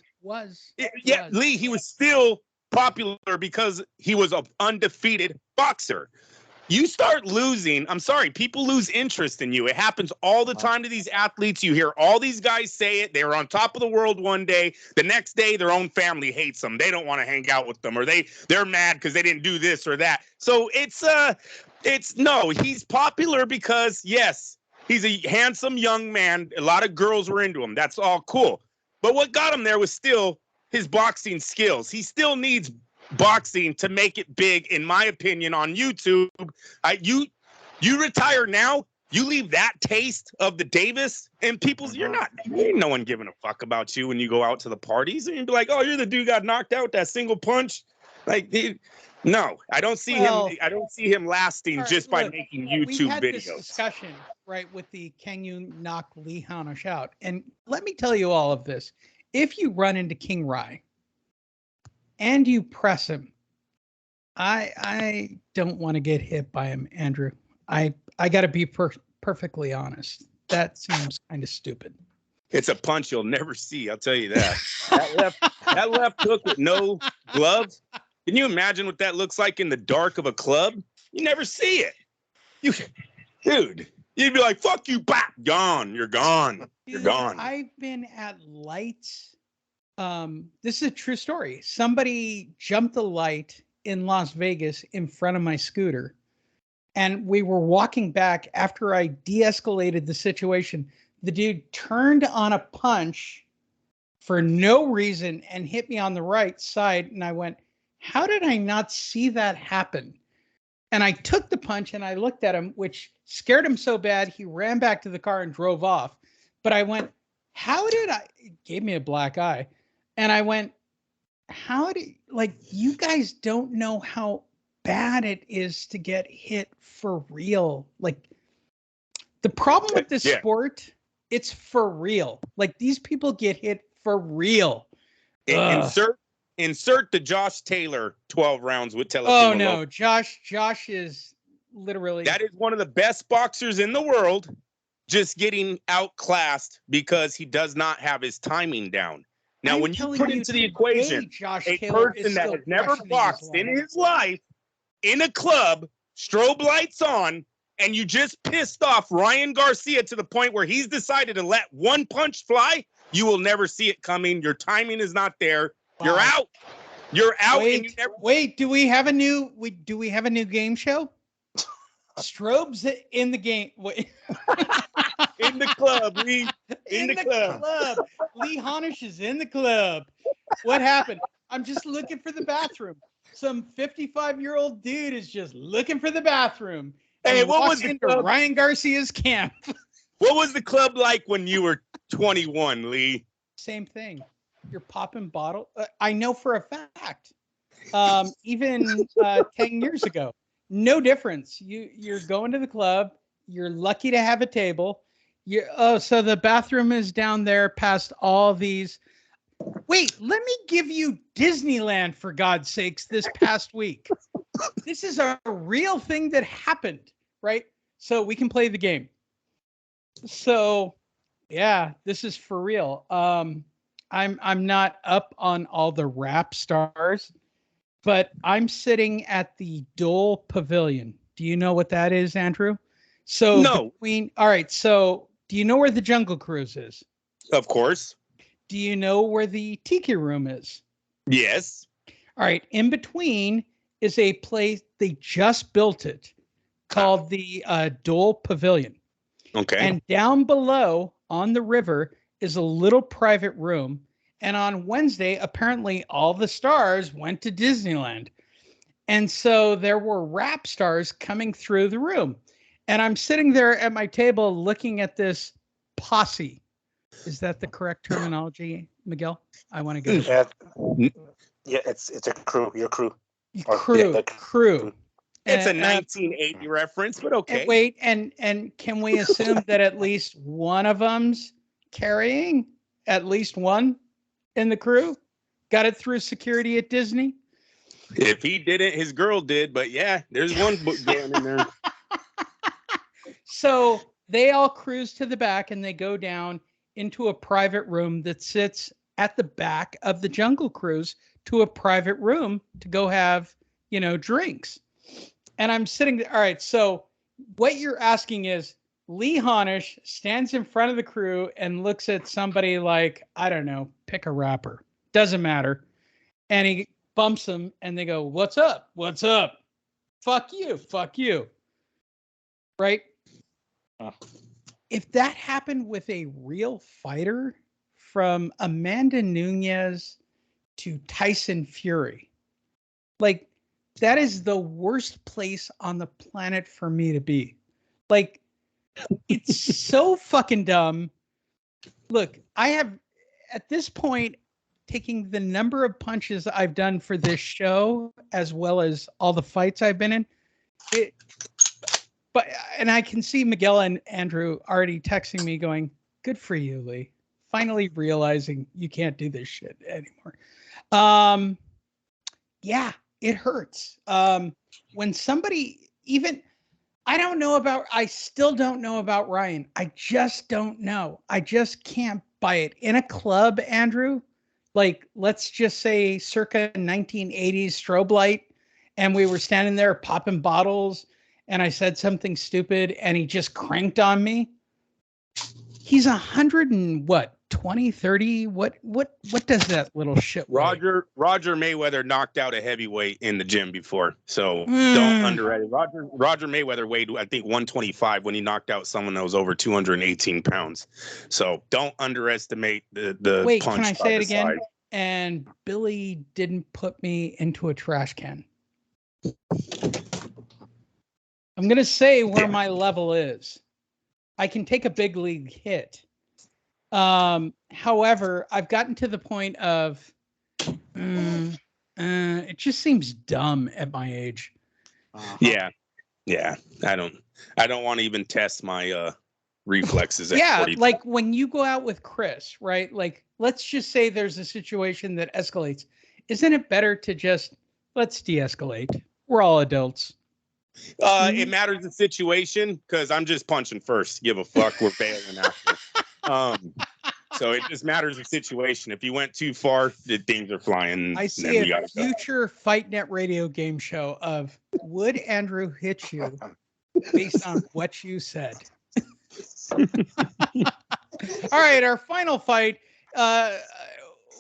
Lee, he was still popular because he was an undefeated boxer. You start losing, I'm sorry, people lose interest in you. It happens all the time to these athletes. You hear all these guys say it. They were on top of the world one day. The next day, their own family hates them. They don't want to hang out with them, or they're mad because they didn't do this or that. So he's popular because, yes, he's a handsome young man. A lot of girls were into him. That's all cool. But what got him there was still his boxing skills. He still needs boxing to make it big, in my opinion, on YouTube. You retire now, you leave that taste of the Davis, and ain't no one giving a fuck about you when you go out to the parties, and you'd be like, oh, you're the dude who got knocked out that single punch. Like, no, I don't see him lasting just by making YouTube we had videos. This discussion, right, with the can you knock Lee Hanisch out? And let me tell you all of this. If you run into King Rye and you press him, I don't want to get hit by him, Andrew. I got to be perfectly honest. That seems kind of stupid. It's a punch you'll never see. I'll tell you that. that left hook with no gloves. Can you imagine what that looks like in the dark of a club? You never see it. Dude, you'd be like, fuck you, bap, gone. You're gone. You're gone. I've been at lights. This is a true story. Somebody jumped the light in Las Vegas in front of my scooter. And we were walking back after I de-escalated the situation. The dude turned on a punch for no reason and hit me on the right side. And I went, how did I not see that happen? And I took the punch and I looked at him, which scared him so bad, he ran back to the car and drove off. But I went, it gave me a black eye. And I went, you guys don't know how bad it is to get hit for real. Like, the problem with this sport, it's for real. Like, these people get hit for real. Insert the Josh Taylor 12 rounds with Telecimo. Oh no, Josh is literally. That is one of the best boxers in the world, just getting outclassed because he does not have his timing down. Now, when you put into the equation a person that has never boxed in his life in a club, strobe lights on, and you just pissed off Ryan Garcia to the point where he's decided to let one punch fly, you will never see it coming. Your timing is not there. Wow. You're out. You're out. Wait, do we have a new game show? Strobes in the game. Wait. In the club, Lee. In the club. Lee Hanisch is in the club. What happened? I'm just looking for the bathroom. Some 55-year-old dude is just looking for the bathroom. Hey, what was the club? Ryan Garcia's camp? What was the club like when you were 21, Lee? Same thing. You're popping bottle. I know for a fact. Even 10 years ago, no difference. You're going to the club. You're lucky to have a table. So the bathroom is down there past all these. Wait, let me give you Disneyland, for God's sakes, this past week. This is a real thing that happened, right? So we can play the game. So, yeah, this is for real. I'm not up on all the rap stars, but I'm sitting at the Dole Pavilion. Do you know what that is, Andrew? So No. All right, so do you know where the Jungle Cruise is? Of course. Do you know where the Tiki Room is? Yes. All right. In between is a place, they just built it, called the Dole Pavilion. Okay. And down below on the river is a little private room. And on Wednesday, apparently all the stars went to Disneyland. And so there were rap stars coming through the room. And I'm sitting there at my table looking at this posse. Is that the correct terminology, Miguel? I want to go. Yeah, it's a crew. Your crew. Crew. It's a 1980 reference, but okay. And wait, and can we assume that at least one of them's carrying at least one in the crew? Got it through security at Disney? If he didn't, his girl did. But yeah, there's one going in there. So they all cruise to the back and they go down into a private room that sits at the back of the Jungle Cruise to a private room to go have, drinks. And I'm sitting there. All right. So what you're asking is Lee Honish stands in front of the crew and looks at somebody like, I don't know, pick a rapper. Doesn't matter. And he bumps them and they go, "What's up? What's up? Fuck you. Fuck you." Right? If that happened with a real fighter, from Amanda Nunes to Tyson Fury, like, that is the worst place on the planet for me to be. Like, it's so fucking dumb. Look, I have, at this point, taking the number of punches I've done for this show, as well as all the fights I've been in, and I can see Miguel and Andrew already texting me going, "Good for you, Lee. Finally realizing you can't do this shit anymore." Yeah, it hurts. When somebody, even, I still don't know about Ryan. I just don't know. I just can't buy it. In a club, Andrew, like, let's just say circa 1980s strobe light, and we were standing there popping bottles, and I said something stupid, and he just cranked on me. He's 100 and what, 20, 30? What does that little shit weigh? Roger Mayweather knocked out a heavyweight in the gym before, so don't underestimate. Roger Mayweather weighed, I think, 125 when he knocked out someone that was over 218 pounds. So don't underestimate the Wait, punch. Can I say it again? Side. And Billy didn't put me into a trash can. I'm going to say where my level is. I can take a big league hit. However, I've gotten to the point of, it just seems dumb at my age. Yeah. I don't want to even test my reflexes. Yeah, like when you go out with Chris, right? Like, let's just say there's a situation that escalates. Isn't it better to just, let's de-escalate? We're all adults. It matters the situation, because I'm just punching first. Give a fuck. We're bailing after. So it just matters the situation. If you went too far, the things are flying. I see a future Fight Net radio game show of, would Andrew hit you based on what you said? All right, our final fight,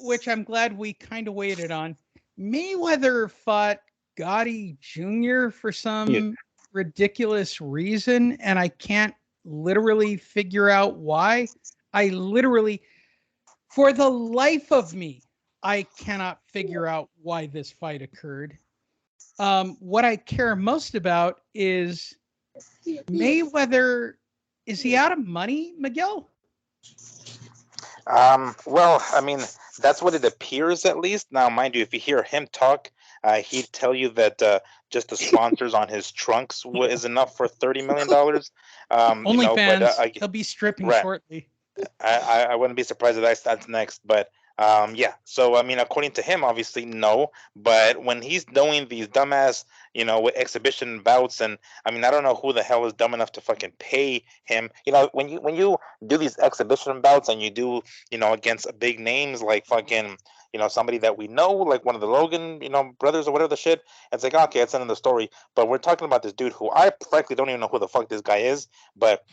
which I'm glad we kind of waited on. Mayweather fought Gotti Jr. for some ridiculous reason, and I can't literally figure out why. For the life of me, I cannot figure out why this fight occurred. What I care most about is Mayweather. Is he out of money, Miguel? Well, I mean, that's what it appears, at least. Now, mind you, if you hear him talk, he'd tell you that just the sponsors on his trunks is enough for $30 million. OnlyFans. He'll be stripping shortly. I wouldn't be surprised if that's next. But Yeah. So I mean, according to him, obviously no. But when he's doing these dumbass, with exhibition bouts, and I mean, I don't know who the hell is dumb enough to fucking pay him. When you do these exhibition bouts and you do, against big names like fucking, somebody that we know, like one of the Logan, brothers or whatever the shit. It's like, okay, it's another story. But we're talking about this dude who I frankly don't even know who the fuck this guy is. But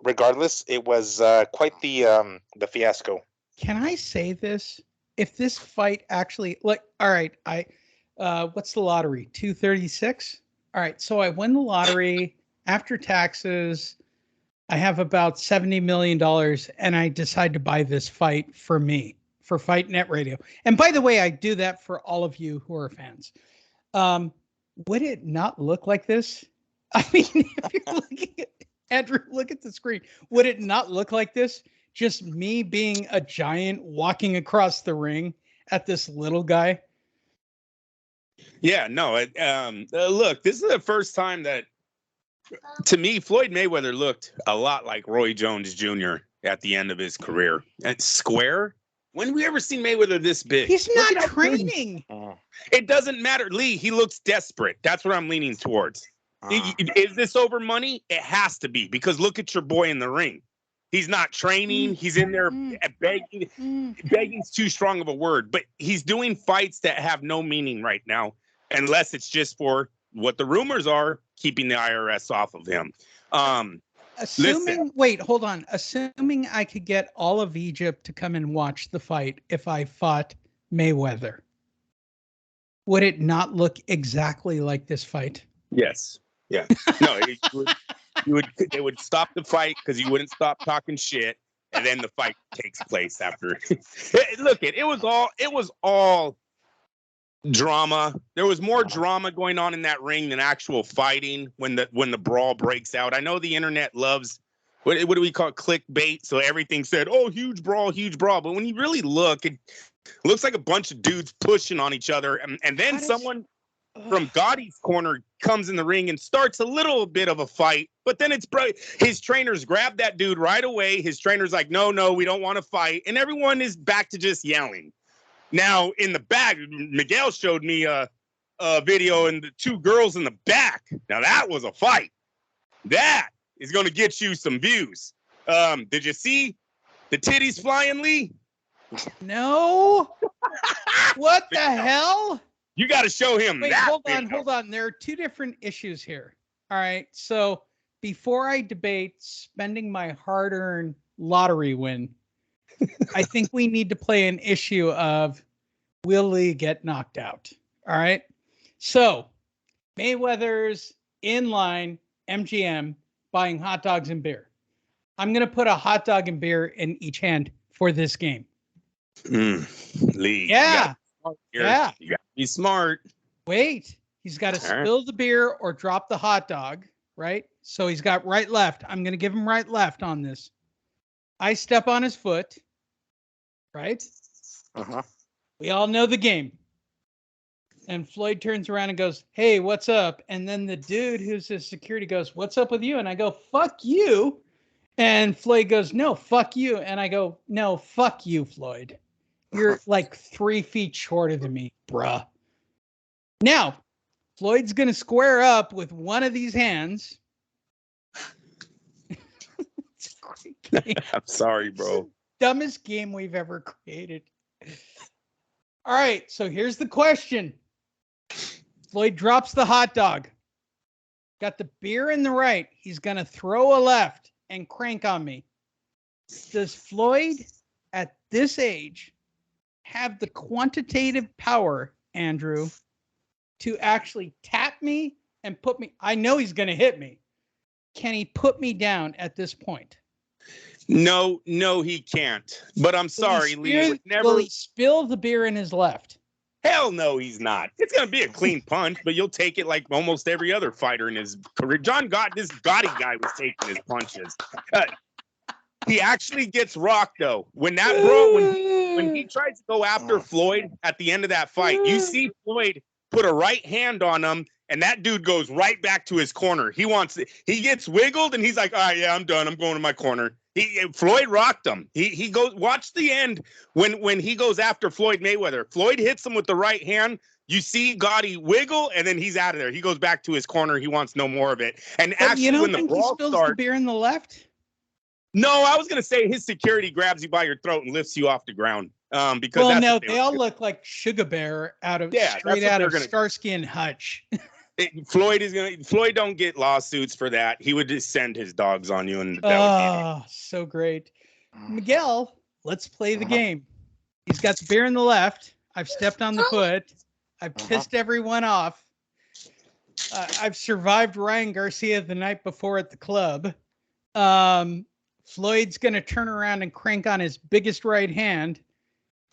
regardless, it was quite the fiasco. Can I say this? If this fight actually, like, all right, what's the lottery? 236. All right, so I win the lottery after taxes. I have about $70 million, and I decide to buy this fight for me, for Fight Net Radio. And by the way, I do that for all of you who are fans. Would it not look like this? I mean, if you're looking at Andrew, look at the screen. Would it not look like this? Just me being a giant walking across the ring at this little guy. Yeah, no. Look, this is the first time that, to me, Floyd Mayweather looked a lot like Roy Jones Jr. at the end of his career. And square. When have we ever seen Mayweather this big? He's not training. It doesn't matter, Lee. He looks desperate. That's what I'm leaning towards. Is this over money? It has to be, because look at your boy in the ring. He's not training. He's in there begging. Begging's too strong of a word, but he's doing fights that have no meaning right now, unless it's just for what the rumors are, keeping the IRS off of him. Wait, hold on. Assuming I could get all of Egypt to come and watch the fight if I fought Mayweather, would it not look exactly like this fight? Yes. Yeah. No, they would stop the fight because you wouldn't stop talking shit, and then the fight takes place after. Look, it was all drama. There was more drama going on in that ring than actual fighting when the brawl breaks out. I know the internet loves what do we call it? Clickbait. So everything said, "Oh, huge brawl," but when you really look, it looks like a bunch of dudes pushing on each other, and then someone from Gotti's corner comes in the ring and starts a little bit of a fight, but then his trainers grab that dude right away. His trainer's like, no, we don't want to fight. And everyone is back to just yelling. Now in the back, Miguel showed me a video and the two girls in the back. Now that was a fight. That is going to get you some views. Did you see the titties flying, Lee? No. What the hell? You got to show him. Wait, hold on. There are two different issues here. All right. So before I debate spending my hard-earned lottery win, I think we need to play an issue of will Lee get knocked out? All right. So Mayweather's in line, MGM, buying hot dogs and beer. I'm going to put a hot dog and beer in each hand for this game. Lee. Yeah. Yeah. You got to be smart. Wait, he's got to spill the beer or drop the hot dog, right? So he's got right, left. I'm going to give him right, left on this. I step on his foot, right? We all know the game. And Floyd turns around and goes, "Hey, what's up?" And then the dude who's his security goes, "What's up with you?" And I go, "Fuck you." And Floyd goes, "No, fuck you." And I go, "No, fuck you, Floyd. You're like 3 feet shorter than me, bruh." Now, Floyd's going to square up with one of these hands. It's a great game. I'm sorry, bro. Dumbest game we've ever created. All right, so here's the question. Floyd drops the hot dog. Got the beer in the right. He's going to throw a left and crank on me. Does Floyd, at this age, have the quantitative power, Andrew, to actually tap me and put me? I know he's going to hit me. Can he put me down at this point? No, he can't. But I'm sorry, Lee. Will he spill the beer in his left? Hell no, he's not. It's going to be a clean punch, but you'll take it like almost every other fighter in his career. This Gotti guy was taking his punches. He actually gets rocked, though. When he tries to go after Floyd at the end of that fight, you see Floyd put a right hand on him, and that dude goes right back to his corner. He gets wiggled, and he's like, "All right, yeah, I'm done. I'm going to my corner." Floyd rocked him. He goes, watch the end when he goes after Floyd Mayweather. Floyd hits him with the right hand. You see Gotti wiggle, and then he's out of there. He goes back to his corner. He wants no more of it. And but actually, you don't when the think he brawl spills starts, the beer in the left? no, I was gonna say his security grabs you by your throat and lifts you off the ground. Because well, no, they all look like Sugar Bear straight out of Starsky and Hutch. Floyd don't get lawsuits for that. He would just send his dogs on you, and that would be so great. Miguel, let's play the game. He's got the beer in the left. I've stepped on the foot. I've pissed everyone off. I've survived Ryan Garcia the night before at the club. Floyd's going to turn around and crank on his biggest right hand.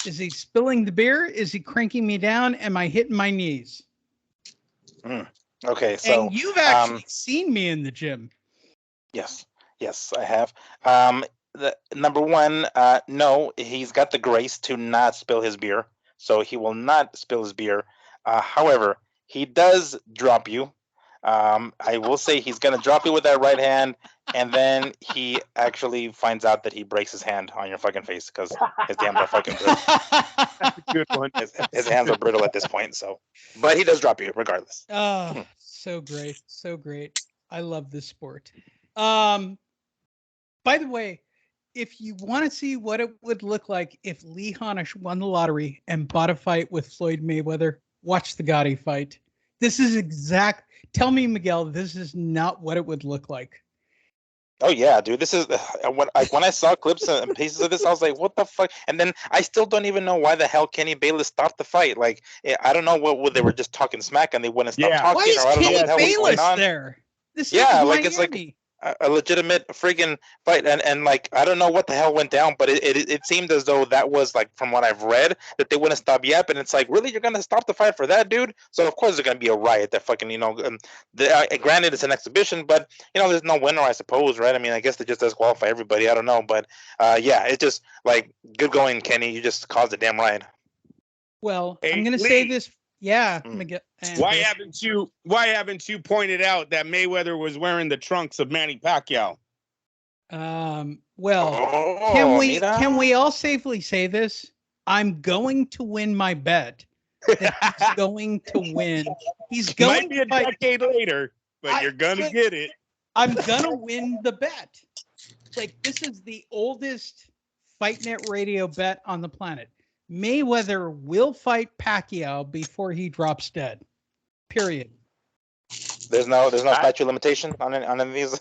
Is he spilling the beer? Is he cranking me down? Am I hitting my knees? Okay, so and you've actually seen me in the gym. Yes, I have. The number one, no, he's got the grace to not spill his beer, so he will not spill his beer. However, he does drop you. I will say he's gonna drop you with that right hand, and then he actually finds out that he breaks his hand on your fucking face because his hands are fucking brittle. That's a good one. His hands are brittle at this point. So, but he does drop you regardless. Oh, so great, so great. I love this sport. By the way, if you want to see what it would look like if Lee Honish won the lottery and bought a fight with Floyd Mayweather, watch the Gotti fight. This is tell me, Miguel, this is not what it would look like. Oh yeah, dude. This is when I saw clips and pieces of this, I was like, "What the fuck?" And then I still don't even know why the hell Kenny Bayless stopped the fight. Like, I don't know what they were just talking smack and they wouldn't stop talking. Why is or I don't Kenny know what the hell was Bayless going on. there? This like is it's like a legitimate friggin' fight, and like I don't know what the hell went down, but it seemed as though that was like from what I've read that they wouldn't stop yet, and it's like really you're gonna stop the fight for that, dude? So of course there's gonna be a riot. That fucking granted it's an exhibition, but there's no winner, I suppose, right? I mean, I guess they just disqualify everybody. I don't know, but yeah, it's just like good going, Kenny. You just caused a damn riot. Well, I'm gonna say this. Yeah, Miguel. Why haven't you pointed out that Mayweather was wearing the trunks of Manny Pacquiao? Well, can we all safely say this? I'm going to win my bet. That he's going to win. He's going Might be a decade later, but you're gonna get it. I'm gonna win the bet. Like, this is the oldest Fight Net Radio bet on the planet. Mayweather will fight Pacquiao before he drops dead. Period. There's no statute limitation on any of these.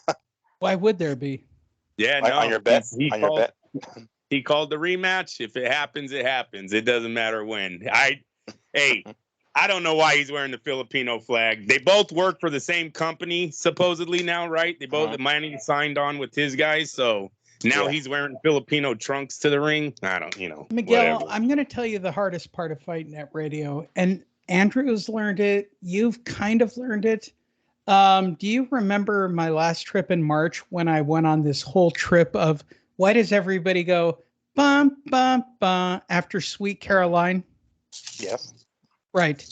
Why would there be? Yeah, on your bet. Your bet. He called the rematch. If it happens, it happens. It doesn't matter when. I don't know why he's wearing the Filipino flag. They both work for the same company, supposedly now, right? They both Manny signed on with his guys, so. Now he's wearing Filipino trunks to the ring. I don't, Miguel, whatever. I'm going to tell you the hardest part of Fight Net Radio, and Andrew's learned it. You've kind of learned it. Do you remember my last trip in March when I went on this whole trip of why does everybody go bum, bum, bum after Sweet Caroline? Yes. Right.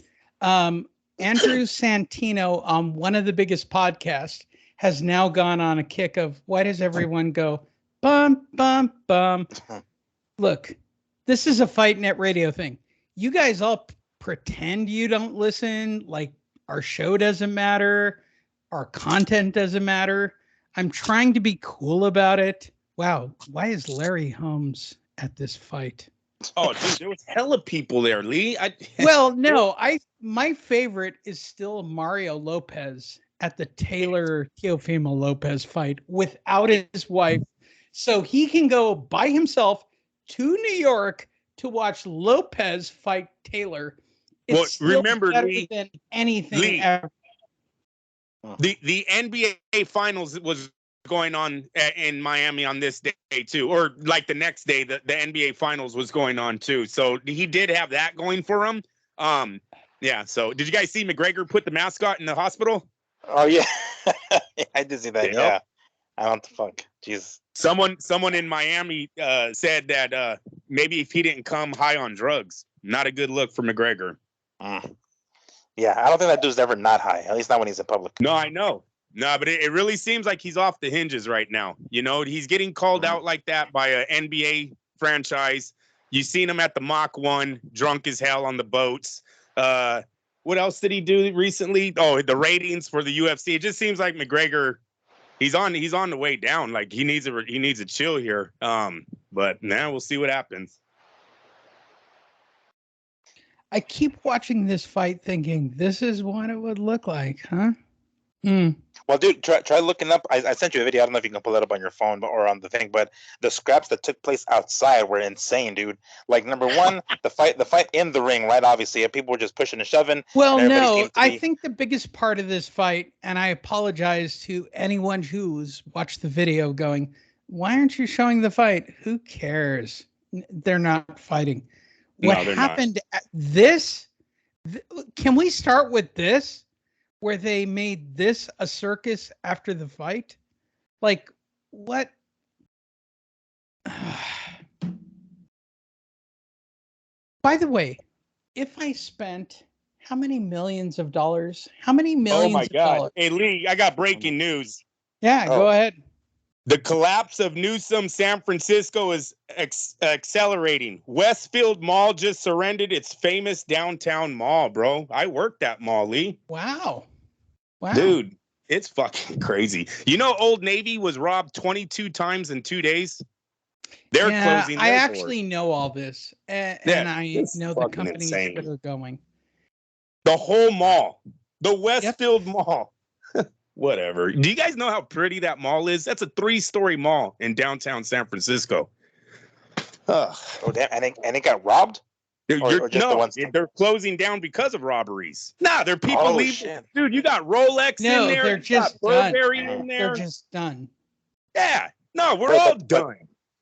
Andrew Santino on one of the biggest podcasts has now gone on a kick of why does everyone go bum, bum, bum. Look, this is a Fight Net Radio thing. You guys all pretend you don't listen, like our show doesn't matter, our content doesn't matter. I'm trying to be cool about it. Wow, why is Larry Holmes at this fight? Oh, dude, there was hella people there, Lee. Well, no, my favorite is still Mario Lopez at the Taylor Teofimo Lopez fight without his wife. So he can go by himself to New York to watch Lopez fight Taylor. It's remember, better Lee, than anything ever. The NBA Finals was going on in Miami on this day too, or like the next day, the NBA Finals was going on too. So he did have that going for him. Yeah. So did you guys see McGregor put the mascot in the hospital? Oh yeah, I did see that. Yeah. I don't fuck. Jesus. Someone in Miami said that maybe if he didn't come high on drugs, not a good look for McGregor. Yeah, I don't think that dude's ever not high. At least not when he's in public. No, I know. No, but it really seems like he's off the hinges right now. You know, he's getting called out like that by an NBA franchise. You've seen him at the Mach 1, drunk as hell on the boats. What else did he do recently? Oh, the ratings for the UFC. It just seems like McGregor, he's on the way down. Like he needs a chill here. But now we'll see what happens. I keep watching this fight thinking, this is what it would look like, huh? Well, dude, try looking up. I sent you a video. I don't know if you can pull that up on your phone or on the thing, but the scraps that took place outside were insane, dude. Like, number one, the fight in the ring, right? Obviously, people were just pushing and shoving. Well, no, I think the biggest part of this fight, and I apologize to anyone who's watched the video going, why aren't you showing the fight? Who cares? They're not fighting. What happened at this? Can we start with this? Where they made this a circus after the fight? Like, what? By the way, if I spent how many millions of dollars? How many millions? Oh my God. Dollars? Hey, Lee, I got breaking news. Yeah, go ahead. The collapse of Newsom San Francisco is accelerating. Westfield Mall just surrendered its famous downtown mall, bro. I worked that mall, Lee. Wow. Dude, it's fucking crazy. You know, Old Navy was robbed 22 times in 2 days. They're closing. I actually know all this, and I know the companies that are going. The whole mall, the Westfield Mall. Whatever. Do you guys know how pretty that mall is? That's a 3-story mall in downtown San Francisco. Oh, damn. And it got robbed? They're closing down because of robberies. Nah, they're people leaving. Shit. Dude, you got Rolex in there. They're just done. In there. They're just done. Yeah. No, we're all done.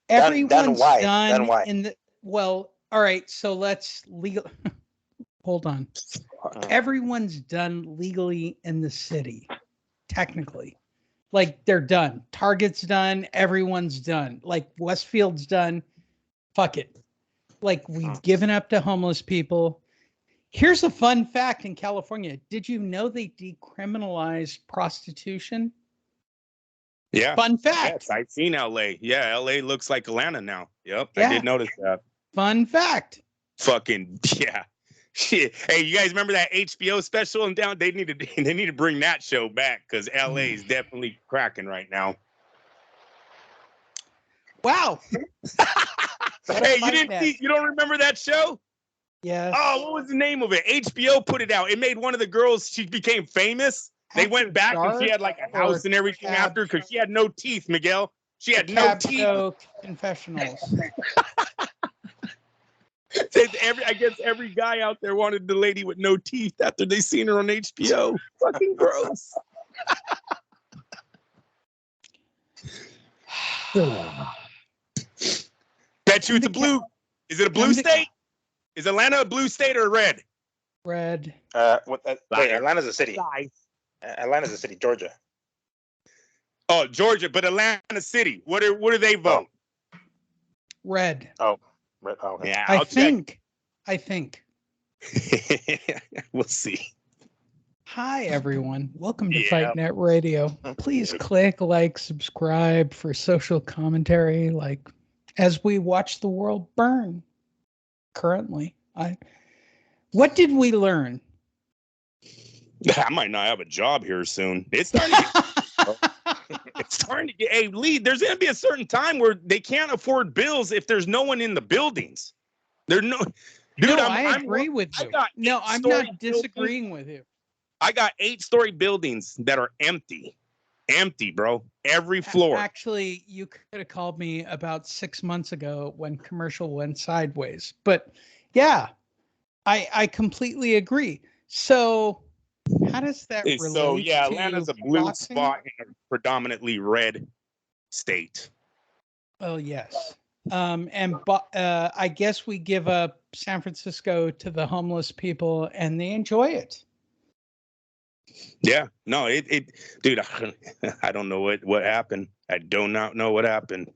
Everyone's done. Done why? All right. So let's hold on. Everyone's done legally in the city, technically. Like they're done. Target's done. Everyone's done. Like Westfield's done. Fuck it. Like we've given up to homeless people. Here's a fun fact in California. Did you know they decriminalized prostitution? Yeah. Fun fact. Yes, I've seen LA. Yeah, LA looks like Atlanta now. Yep, yeah. I did notice that. Fun fact. Fucking yeah. Shit. Hey, you guys remember that HBO special and down? They need to bring that show back because LA is definitely cracking right now. Wow. Hey, you don't remember that show? Yeah. Oh, what was the name of it? HBO put it out. It made one of the girls, she became famous. They went back and she had like a house and everything after because she had no teeth, Miguel. She had no teeth. Confessionals. I guess every guy out there wanted the lady with no teeth after they seen her on HBO. Fucking gross. Bet you it's a blue. Is it a blue state? Is Atlanta a blue state or red? Red. Wait, Atlanta's a city. Atlanta's a city, Georgia. Oh, Georgia, but Atlanta City. What do they vote? Red. Oh, red. Oh, okay. Yeah, I think. We'll see. Hi, everyone. Welcome to Fight Net Radio. Please click like, subscribe for social commentary, like as we watch the world burn. Currently, what did we learn? I might not have a job here soon. It's starting to get, hey, Lee, there's going to be a certain time where they can't afford bills if there's no one in the buildings. Dude, I agree with you. No, I'm not disagreeing with you. I got 8-story buildings that are empty, bro. Every floor. Actually, you could have called me about 6 months ago when commercial went sideways. But yeah, I completely agree. So how does that relate? So yeah, to Atlanta's a blue boxing? spot in a predominantly red state. Oh yes. I guess we give up San Francisco to the homeless people and they enjoy it. Yeah, no, dude, I don't know what happened. I do not know what happened.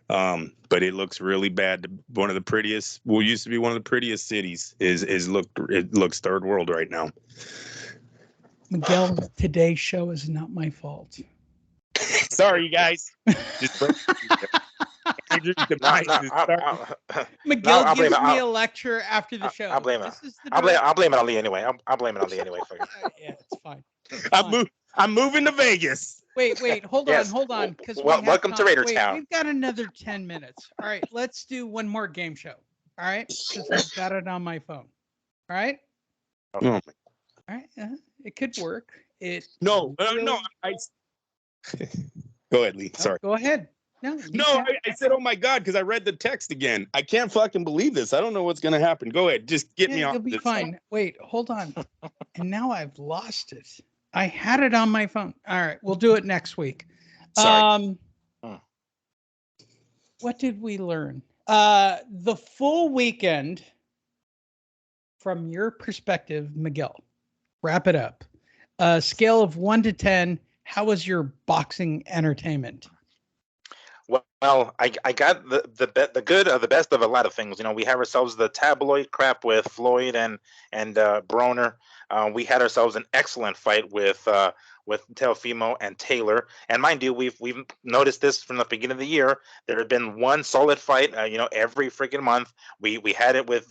But it looks really bad. One of the prettiest, used to be one of the prettiest cities it looks third world right now. Miguel, today's show is not my fault. Sorry, you guys. Just Andrew's devices. Miguel gives me a lecture after the show. I'll blame it. This is the I'll blame it on Lee anyway. I'll blame it on Lee anyway. Yeah, it's fine. I'm moving to Vegas. Wait, hold on. Because welcome to Raider Town. We've got another 10 minutes. All right, let's do one more game show. All right, because I've got it on my phone. All right. Okay. All right. It could work. No. Go ahead, Lee. Sorry. Go ahead. No, I said, oh my God, because I read the text again. I can't fucking believe this. I don't know what's gonna happen. Go ahead, just get me off. You'll be fine. Wait, hold on. And now I've lost it. I had it on my phone. All right, we'll do it next week. Sorry. What did we learn? The full weekend, from your perspective, Miguel. Wrap it up. Scale of 1 to 10. How was your boxing entertainment? Well, I got the good of the best of a lot of things. You know, we have ourselves the tabloid crap with Floyd and Broner. We had ourselves an excellent fight with Teofimo and Taylor. And mind you, we've noticed this from the beginning of the year. There had been one solid fight, every freaking month. We had it with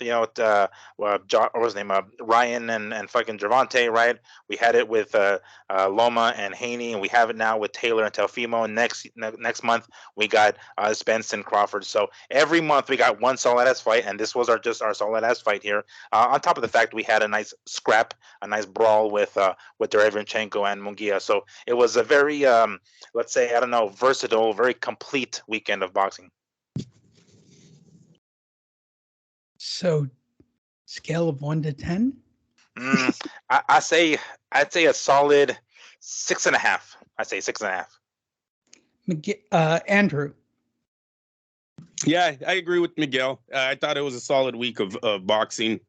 what was his name, Ryan and fucking Gervonta, right? We had it with Loma and Haney, and we have it now with Taylor and Teofimo. And next month we got Spence and Crawford. So every month we got one solid ass fight, and this was our solid ass fight here. On top of the fact we had a nice scrap, a nice brawl with Derevyanchenko and Munguia. So it was a very, let's say, versatile, very complete weekend of boxing. So, scale of 1 to 10? I'd say a solid 6.5. I'd say 6.5. Andrew. Yeah, I agree with Miguel. I thought it was a solid week of boxing.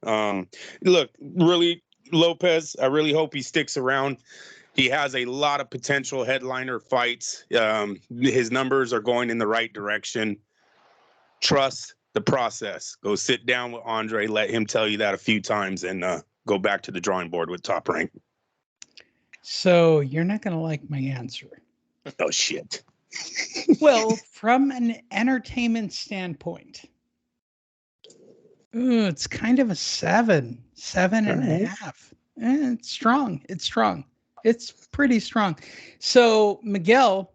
Look, really, Lopez, I really hope he sticks around. He has a lot of potential headliner fights. His numbers are going in the right direction. Trust the process. Go sit down with Andre. Let him tell you that a few times, and go back to the drawing board with Top Rank. So you're not going to like my answer. Oh, shit. Well, from an entertainment standpoint, it's kind of a 7.5. It's strong. It's pretty strong. So, Miguel,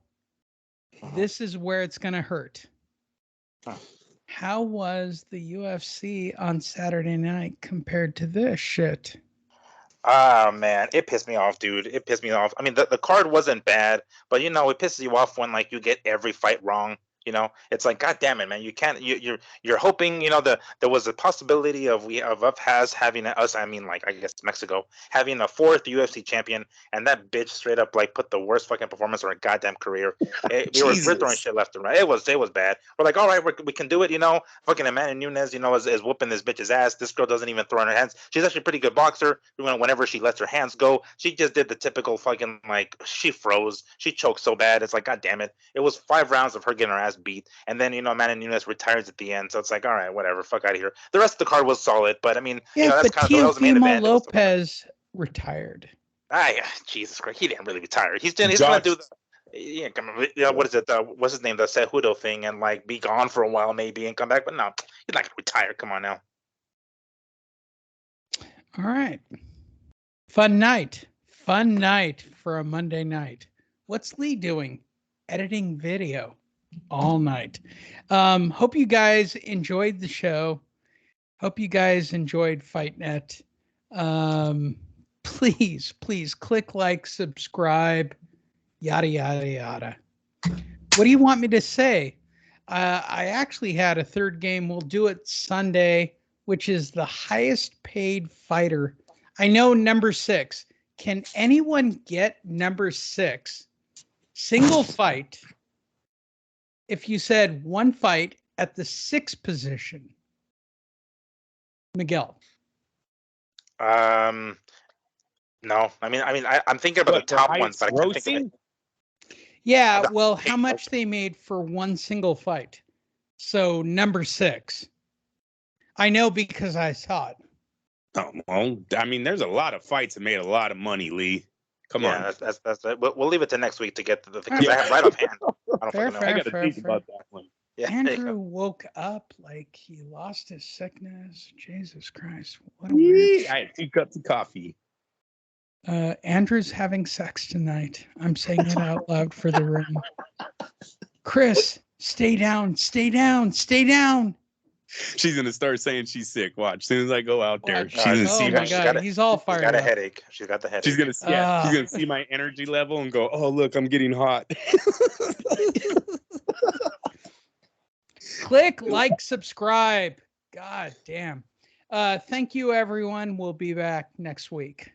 this is where it's going to hurt. How was the UFC on Saturday night compared to this shit? Ah, man, it pissed me off, dude. It pissed me off. I mean, the card wasn't bad, but it pisses you off when like you get every fight wrong. It's like, God damn it, man! You can't. You're hoping. There was a possibility of us having us. I mean, like, I guess Mexico having a 4th UFC champion, and that bitch straight up like put the worst fucking performance of her goddamn career. We're throwing shit left and right. It was bad. We're like, all right, we can do it. Fucking Amanda Nunes, is whooping this bitch's ass. This girl doesn't even throw in her hands. She's actually a pretty good boxer. Whenever she lets her hands go, she just did the typical fucking like she froze. She choked so bad. It's like, God damn it! It was 5 rounds of her getting her ass beat, and then Amanda Nunes retires at the end, so it's like, all right, whatever, fuck out of here. The rest of the card was solid, but I mean, that's kind of that was the main event. Lopez retired. Yeah, Jesus Christ, he didn't really retire. He's gonna do what is it? What's his name? The Cejudo thing, and like be gone for a while maybe and come back, but no, he's not gonna retire. Come on now. All right, fun night for a Monday night. What's Lee doing? Editing video all night. Hope you guys enjoyed the show. Hope you guys enjoyed FightNet. Please click like, subscribe, yada, yada, yada. What do you want me to say? I actually had a third game. We'll do it Sunday, which is the highest paid fighter. I know number 6. Can anyone get number 6? Single fight. If you said one fight at the 6th position, Miguel. No, I mean, I'm thinking about the top ones, but I can't think of it. Yeah, well, how much they made for one single fight? So number 6. I know because I saw it. Oh, well, I mean, there's a lot of fights that made a lot of money, Lee. Come on. That's we'll leave it to next week to get to the because I have right off hand. I don't Fair, fucking know. I got to fair, think fair. about that one. Yeah, there you Andrew go. woke up like he lost his sickness. Jesus Christ. What a weird. I had 2 cups of coffee. Andrew's having sex tonight. I'm saying it out loud for the room. Chris, stay down, stay down, stay down. She's gonna start saying she's sick. Watch. As soon as I go out there, Watch. she's gonna Oh see my my. God, he's all She's fired got a up. headache. She's got the headache. She's gonna she's gonna see my energy level and go, "Oh, look, I'm getting hot." Click like, subscribe. God damn. Thank you, everyone. We'll be back next week.